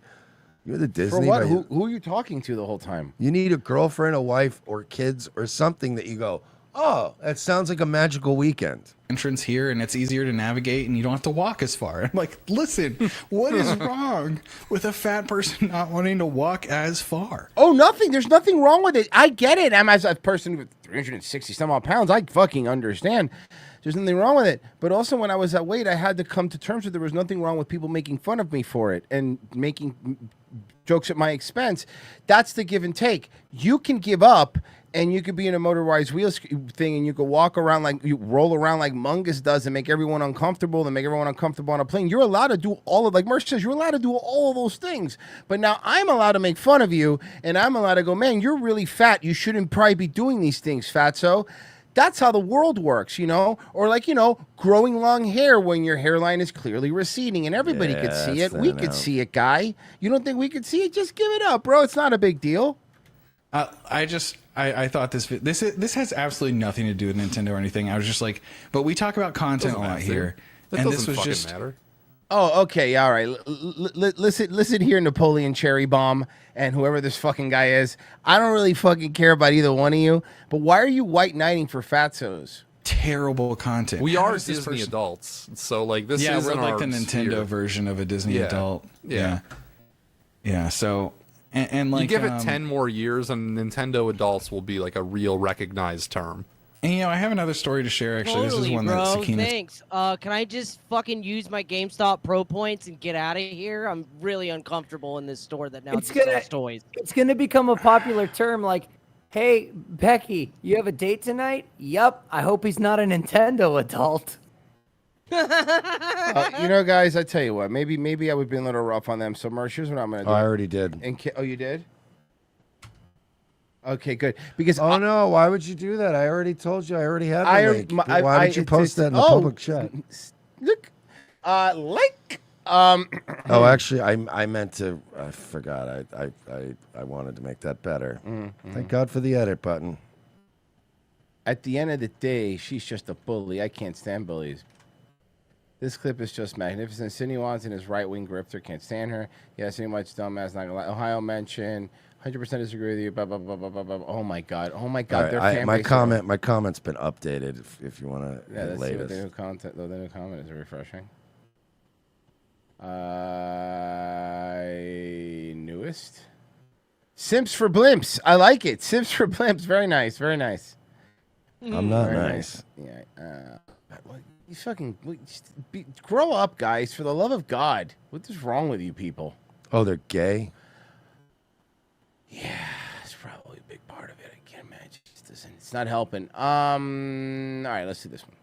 you went to Disney For what? by Who are you talking to the whole time? You need a girlfriend, a wife, or kids, or something that you go, oh, that sounds like a magical weekend. Entrance here, and it's easier to navigate, and you don't have to walk as far. I'm like, listen, what is wrong with a fat person not wanting to walk as far? Oh, nothing. There's nothing wrong with it. I get it. I'm as a person with 360 some odd pounds. I fucking understand. There's nothing wrong with it. But also, when I was that weight, I had to come to terms with there was nothing wrong with people making fun of me for it and making jokes at my expense. That's the give and take. You can give up. And you could be in a motorized wheels thing, and you could walk around like you roll around like Mungus does, and make everyone uncomfortable, and make everyone uncomfortable on a plane. You're allowed to do all of, like Mersh says, you're allowed to do all of those things. But now I'm allowed to make fun of you, and I'm allowed to go, man, you're really fat. You shouldn't probably be doing these things, fatso. That's how the world works, you know? Or like, you know, growing long hair when your hairline is clearly receding, and everybody could see it. We could see it, guy. You don't think we could see it? Just give it up, bro. It's not a big deal. I thought this has absolutely nothing to do with Nintendo or anything. I was just like, but we talk about content a lot here, and this was just matter. Oh, okay, all right. Listen here, Napoleon Cherry Bomb, and whoever this fucking guy is. I don't really fucking care about either one of you. But why are you white knighting for fatsos? Terrible content. We are Disney adults, so like this. Yeah, isn't we're like our the Nintendo sphere. version of a Disney adult. Yeah. So. And like, you give it 10 more years, and Nintendo adults will be like a real recognized term. And I have another story to share. Actually, Totally, this is one bro. that Sakina. Thanks. Can I just fucking use my GameStop Pro points and get out of here? I'm really uncomfortable in this store that now just sells toys. It's gonna become a popular term. Like, hey, Becky, you have a date tonight? Yup. I hope he's not a Nintendo adult. You know, guys, I tell you what. Maybe I would be a little rough on them. So, Mersh, here's what I'm gonna do. I already did. Oh, you did? Okay, good. Because no, why would you do that? I already told you. I already had the link. Why did you post that in the public chat? Look, Oh, actually, I meant to. I forgot. I wanted to make that better. Thank God for the edit button. At the end of the day, she's just a bully. I can't stand bullies. This clip is just magnificent. Sidney Watson is right-wing grifter. Can't stand her. Yeah, so much dumbass. Not gonna lie. Ohio mention. 100% disagree with you. Blah, blah, blah, blah, blah, blah. Oh my God. Oh my God. Right, my comment's been updated. If you want to. Yeah, let's see what the new content. The new comment is refreshing. Newest. Simps for blimps. I like it. Simps for blimps. Very nice. Very nice. I'm not Very nice. Yeah. You fucking grow up, guys. For the love of God, what is wrong with you people? Oh, they're gay. Yeah, it's probably a big part of it. I can't imagine. It's not helping. All right, let's do this one.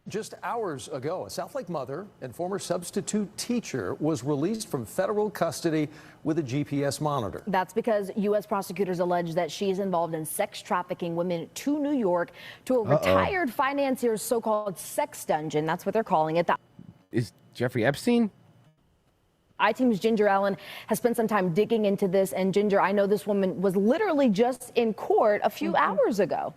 Just hours ago, a Southlake mother and former substitute teacher was released from federal custody with a GPS monitor. That's because U.S. prosecutors allege that she's involved in sex trafficking women to New York to a retired financier's so-called sex dungeon. That's what they're calling it. Is Jeffrey Epstein? iTeam's Ginger Allen has spent some time digging into this. And Ginger, I know this woman was literally just in court a few hours ago.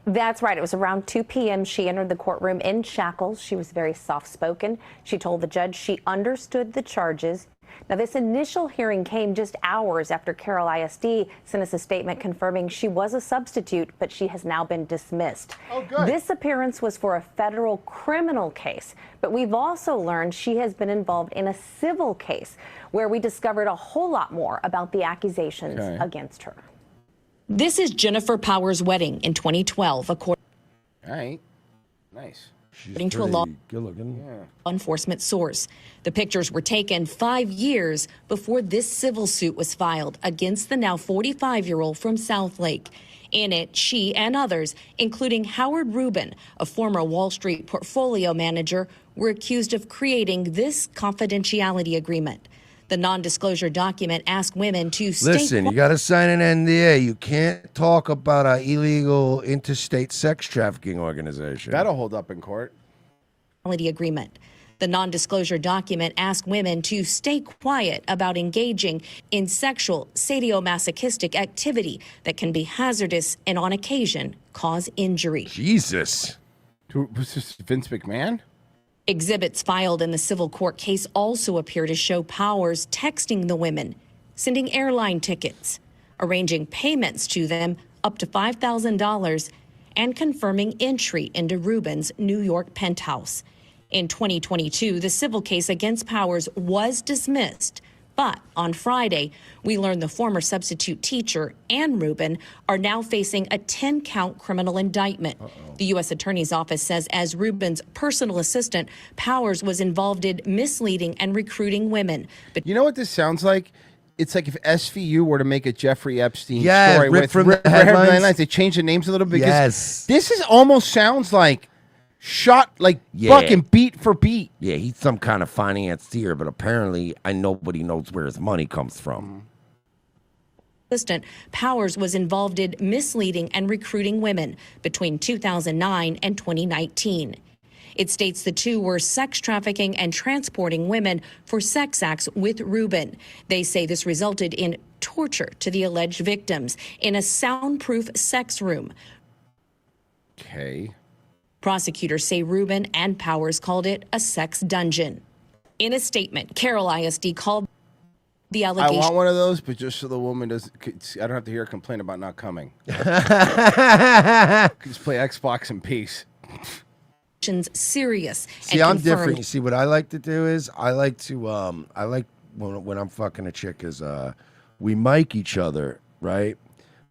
That's right. It was around 2 p.m. She entered the courtroom in shackles. She was very soft-spoken. She told the judge she understood the charges, Now, this initial hearing came just hours after Carroll ISD sent us a statement confirming she was a substitute, but she has now been dismissed. Oh, good. This appearance was for a federal criminal case, but we've also learned she has been involved in a civil case where we discovered a whole lot more about the accusations against her. This is Jennifer Powers' wedding in 2012, according All right. Nice. to a law good-looking. enforcement source. The pictures were taken 5 years before this civil suit was filed against the now 45-year-old from Southlake. In it, she and others, including Howard Rubin, a former Wall Street portfolio manager, were accused of creating this confidentiality agreement. The non-disclosure document asked women to stay Listen, you got to sign an NDA. You can't talk about an illegal interstate sex trafficking organization. That'll hold up in court. Agreement. The non-disclosure document asked women to stay quiet about engaging in sexual sadomasochistic activity that can be hazardous and on occasion cause injury. Jesus. Was this Vince McMahon? Exhibits filed in the civil court case also appear to show Powers texting the women, sending airline tickets, arranging payments to them up to $5,000, and confirming entry into Rubin's New York penthouse. In 2022, the civil case against Powers was dismissed. But on Friday, we learned the former substitute teacher and Rubin are now facing a 10-count criminal indictment. The U.S. Attorney's Office says as Rubin's personal assistant, Powers was involved in misleading and recruiting women. But You know what this sounds like? It's like if SVU were to make a Jeffrey Epstein Yeah, story ripped with from the headlines. They changed the names a little bit. Because Yes. This is almost sounds like shot, like fucking beat for beat. Yeah, he's some kind of financier, but apparently nobody knows where his money comes from. assistant, Powers was involved in misleading and recruiting women between 2009 and 2019. It states the two were sex trafficking and transporting women for sex acts with Rubin. They say this resulted in torture to the alleged victims in a soundproof sex room. Okay. Prosecutors say Rubin and Powers called it a sex dungeon. In a statement, Carroll ISD called the I allegation. want one of those, but just so the woman doesn't, I don't have to hear her complain about not coming. Just play Xbox in peace. Serious. See, and I'm confirmed different. You see, what I like to do is I like when I'm fucking a chick is we mic each other, right?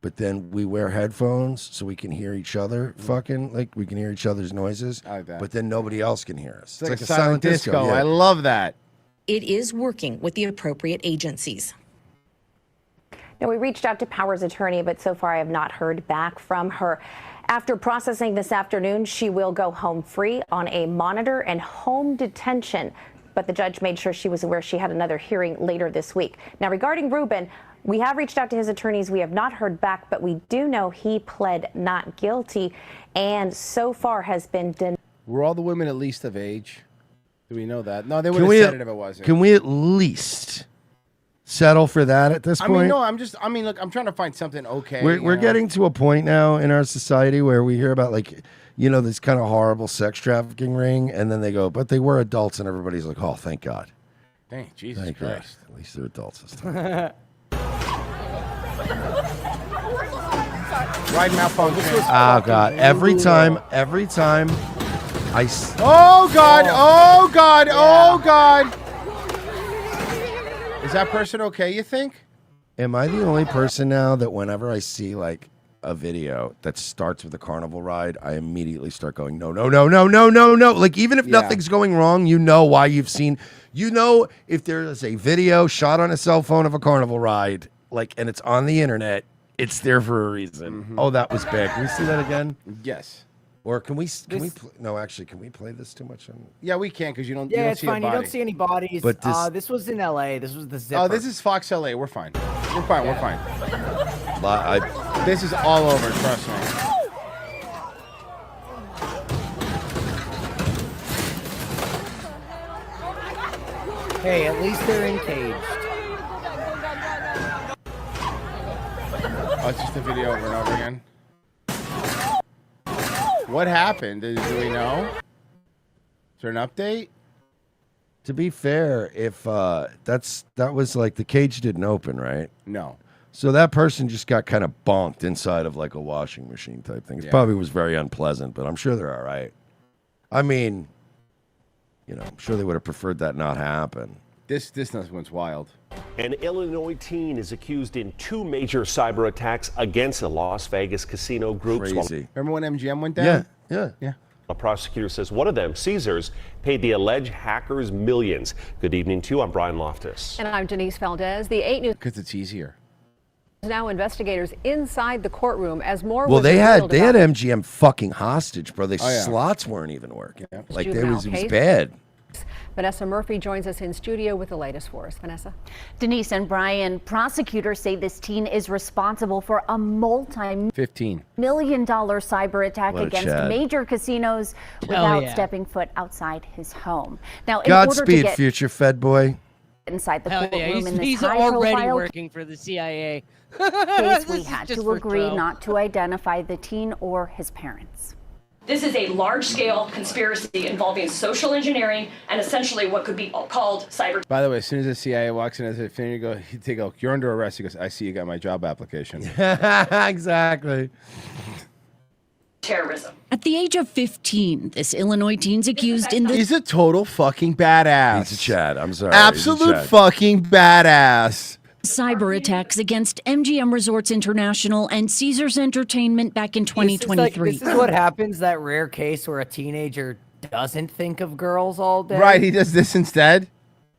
But then we wear headphones so we can hear each other fucking, like we can hear each other's noises. I like that. But then nobody else can hear us. It's like a silent disco. Yeah. I love that. It is working with the appropriate agencies. Now, we reached out to Powers' attorney, but so far I have not heard back from her. After processing this afternoon, she will go home free on a monitor and home detention. But the judge made sure she was aware she had another hearing later this week. Now, regarding Rubin, we have reached out to his attorneys. We have not heard back, but we do know he pled not guilty and so far has been denied. Were all the women at least of age? Do we know that? No, they would have said it if it wasn't. Can we at least settle for that at this I point? mean, no, look, I'm trying to find something okay. We're getting to a point now in our society where we hear about this kind of horrible sex trafficking ring, and then they go, but they were adults, and everybody's like, oh, thank God. Thank Jesus Thank God. Christ. At least they're adults this time. Ride malfunction. Oh God! Every time I. Oh God! Oh God! Oh God! Is that person okay? You think? Am I the only person now that whenever I see like a video that starts with a carnival ride, I immediately start going, no, no, no, no, no, no, no. Like even if nothing's going wrong, you know why you've seen. You know if there is a video shot on a cell phone of a carnival ride, and it's on the internet. It's there for a reason. Mm-hmm. Oh, that was bad. Can we see that again? Yes. Or can we? No, actually, can we play this too much? Yeah, we can because you don't. Yeah, you don't it's see fine. A You body. don't see any bodies. But this was in LA. This was the zipper. Oh, this is Fox LA. We're fine. We're fine. We're fine. This is all over. Trust me. Hey, at least they're encaged. Oh, it's just a video over and over again. What happened? Do we know? Is there an update? To be fair, if that was like the cage didn't open, right? No. So that person just got kind of bonked inside of like a washing machine type thing. It probably was very unpleasant, but I'm sure they're all right. I mean, I'm sure they would have preferred that not happen. This next one's wild. An Illinois teen is accused in 2 major cyber attacks against the Las Vegas casino groups. Crazy. Remember when MGM went down? Yeah. A prosecutor says one of them, Caesars, paid the alleged hackers millions. Good evening to you. I'm Brian Loftus. And I'm Denise Valdez. The 8 News. Because it's easier. Now investigators inside the courtroom as more. Well, was they had revealed about MGM fucking hostage, bro. Their Oh, yeah. slots weren't even working. Like it juvenile was case. bad. Vanessa Murphy joins us in studio with the latest for us. Vanessa. Denise and Brian, prosecutors say this teen is responsible for a $15 multi-million cyber attack What a against Chad. major casinos without yeah. stepping foot outside his home. Now, in order to Godspeed, get future Fed boy. inside the Hell courtroom yeah, in this he's already high-profile working for the CIA. case, This we is had just to for agree thrill. not to identify the teen or his parents. This is a large-scale conspiracy involving social engineering and essentially what could be called cyber. By the way, as soon as the CIA walks in, as a finger, they go, "You're under arrest." He goes, "I see you got my job application." Exactly. Terrorism. At the age of 15, this Illinois teen's accused in the He's a total fucking badass. He's a Chad. I'm sorry. Absolute fucking badass. cyber attacks against MGM Resorts International and Caesars Entertainment back in 2023. This is what happens, that rare case where a teenager doesn't think of girls all day. Right, he does this instead.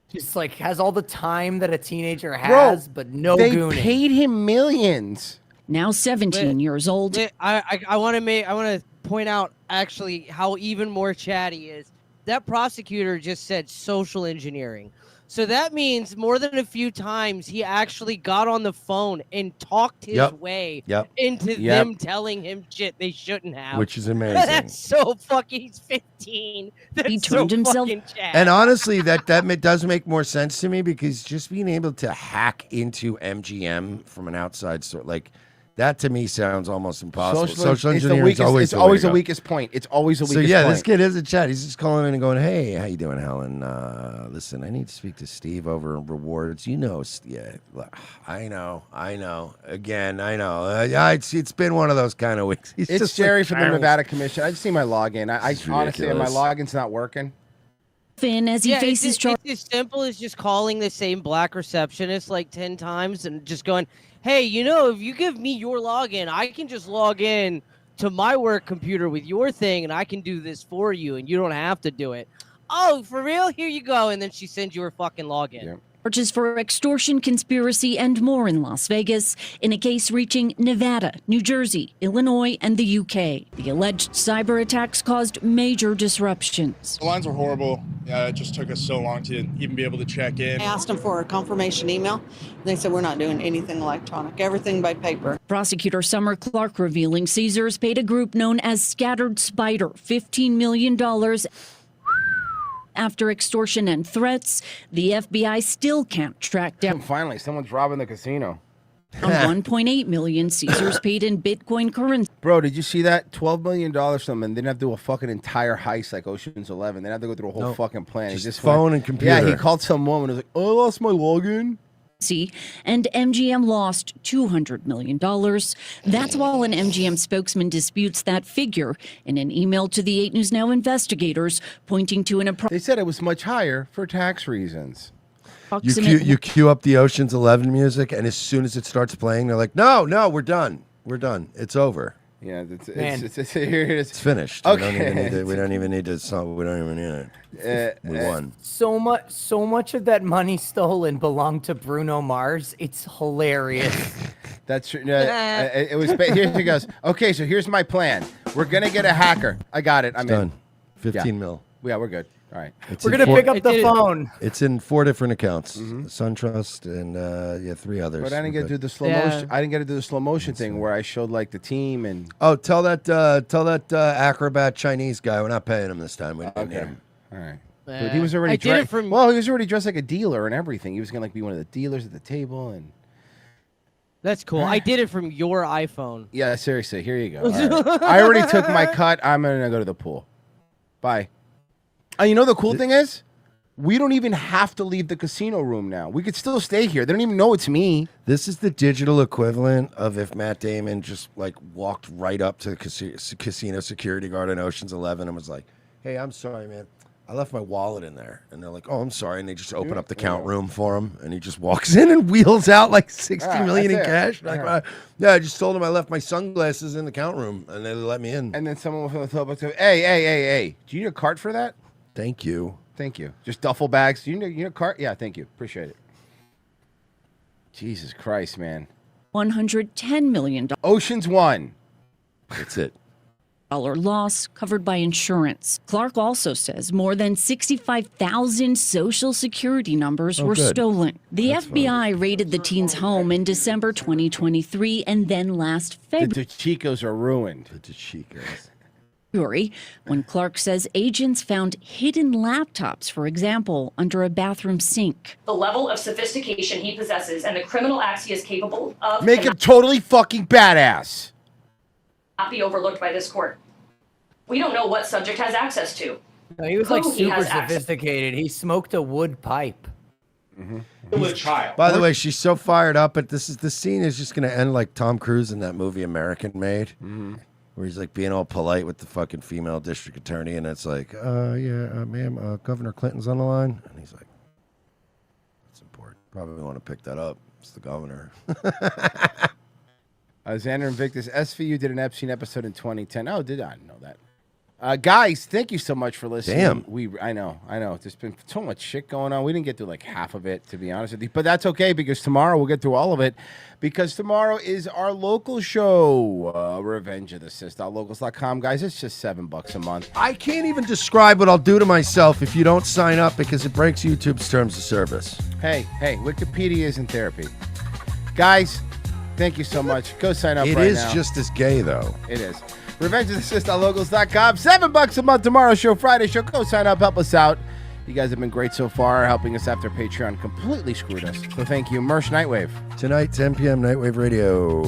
Just like has all the time that a teenager has, but no they gooning. paid him millions. Now 17 years old. I want to point out actually how even more chatty is. That prosecutor just said social engineering. So that means more than a few times he actually got on the phone and talked his way into them telling him shit they shouldn't have. Which is amazing. That's so fucking, he's 15. That's He turned so himself- fucking chat. And honestly, that does make more sense to me because just being able to hack into MGM from an outside source, like that to me sounds almost impossible. Social engineering is always it's the way always to the go. weakest point. It's always the So weakest yeah, point. this kid is a chat. He's just calling in and going, "Hey, how you doing, Helen? Listen, I need to speak to Steve over in rewards. You know, yeah, I know. Again, I know. It's been one of those kind of weeks. He's It's just Jerry like, from the Nevada Commission. I just see my login. I It's honestly, my ridiculous. login's not working. Finn as he faces charges. It's as simple as just calling the same black receptionist like 10 times and just going, hey, if you give me your login, I can just log in to my work computer with your thing and I can do this for you and you don't have to do it. Oh, for real? Here you go. And then she sends you her fucking login. Charges for extortion, conspiracy, and more in Las Vegas in a case reaching Nevada, New Jersey, Illinois, and the UK. The alleged cyber attacks caused major disruptions. The lines were horrible. It just took us so long to even be able to check in. I asked them for a confirmation email. They said, we're not doing anything electronic, everything by paper. Prosecutor Summer Clark revealing Caesars paid a group known as Scattered Spider $15 million. After extortion and threats, the FBI still can't track down. Finally, someone's robbing the casino. On 1.8 million Caesars paid in Bitcoin currency. Bro, did you see that? $12 million from them. They didn't have to do a fucking entire heist like Ocean's 11. They didn't have to go through a whole fucking plan. Just He phone went- and computer. Yeah, he called some woman and was like, oh, I lost my login. And MGM lost $200 million. That's while an MGM spokesman disputes that figure in an email to the 8 News Now investigators, pointing to an They said it was much higher for tax reasons. You cue up the Ocean's 11 music, and as soon as it starts playing, they're like, "No, we're done. We're done. It's over. Yeah, Man. here it is. It's finished. Okay. We don't even need to. We don't even need it. We won." So much of that money stolen belonged to Bruno Mars. It's hilarious. That's true. It was. Here she goes. Okay, so here's my plan. We're gonna get a hacker. I got it. I'm It's in. done. 15 mil. Yeah, we're good. All right. It's We're in gonna pick up the phone. It's in 4 different accounts: SunTrust and 3 others. But I didn't get to do the slow motion. I didn't get to do the slow motion thing where I showed like the team and. Oh, tell that acrobat Chinese guy we're not paying him this time. We didn't need him. All right. But he was already I did it dressed. from- Well, he was already dressed like a dealer and everything. He was gonna like be one of the dealers at the table and. That's cool. I did it from your iPhone. Yeah, seriously. Here you go. All right. I already took my cut. I'm gonna go to the pool. Bye. Oh, you know the cool thing is, We don't even have to leave the casino room now. We could still stay here. They don't even know it's me. This is the digital equivalent of if Matt Damon just like walked right up to the casino security guard in Ocean's 11 and was like, "Hey, I'm sorry, man. I left my wallet in there." And they're like, "Oh, I'm sorry." And they just open up the count room for him, and he just walks in and wheels out like 60 million in cash. Like, yeah, I just told him I left my sunglasses in the count room, and they let me in. And then someone will throw up, hey, do you need a cart for that? Thank you. Thank you. Just duffel bags. You need a cart? Yeah, thank you. Appreciate it. Jesus Christ, man. $110 million. Ocean's 1. That's it. Loss covered by insurance. Clark also says more than 65,000 Social Security numbers were good. stolen. The FBI raided the teen's home in December 2023 and then last The February. Chicos are ruined. The Chicos. When Clark says agents found hidden laptops, for example, under a bathroom sink. The level of sophistication he possesses and the criminal acts he is capable of Make him totally fucking badass. cannot be overlooked by this court. We don't know what subject has access to. No, he was like Who he super has access- sophisticated. He smoked a wood pipe. By the way, she's so fired up, but this scene is just going to end like Tom Cruise in that movie American Made, where he's like being all polite with the fucking female district attorney, and it's like, ma'am, Governor Clinton's on the line, and he's like, that's important. Probably want to pick that up. It's the governor. Xander Invictus, SVU did an Epstein episode in 2010. Oh, did I know that? Guys, thank you so much for listening. Damn. I know. There's been so much shit going on. We didn't get through like half of it, to be honest with you. But that's okay, because tomorrow we'll get through all of it. Because tomorrow is our local show, Revenge of the Sith.locals.com. Guys, it's just $7 a month. I can't even describe what I'll do to myself if you don't sign up, because it breaks YouTube's terms of service. Hey, Wikipedia isn't therapy. Guys, thank you so much. Go sign up right now. It is just as gay, though. It is. RevengeOfTheSith.locals.com. $7 a month. Tomorrow's show, Friday show. Go sign up. Help us out. You guys have been great so far, helping us after Patreon completely screwed us. So thank you. Mersh Nightwave. Tonight, 10 p.m. Nightwave Radio.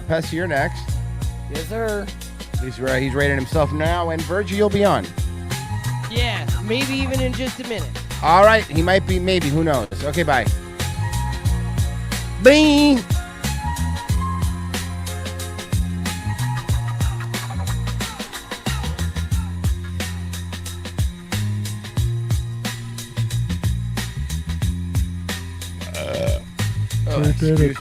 Pessy, you're next. Yes, sir. He's rating himself now, and Virgie, you'll be on. Yeah, maybe even in just a minute. All right. He might be, maybe. Who knows? Okay, bye. Bing. Excuse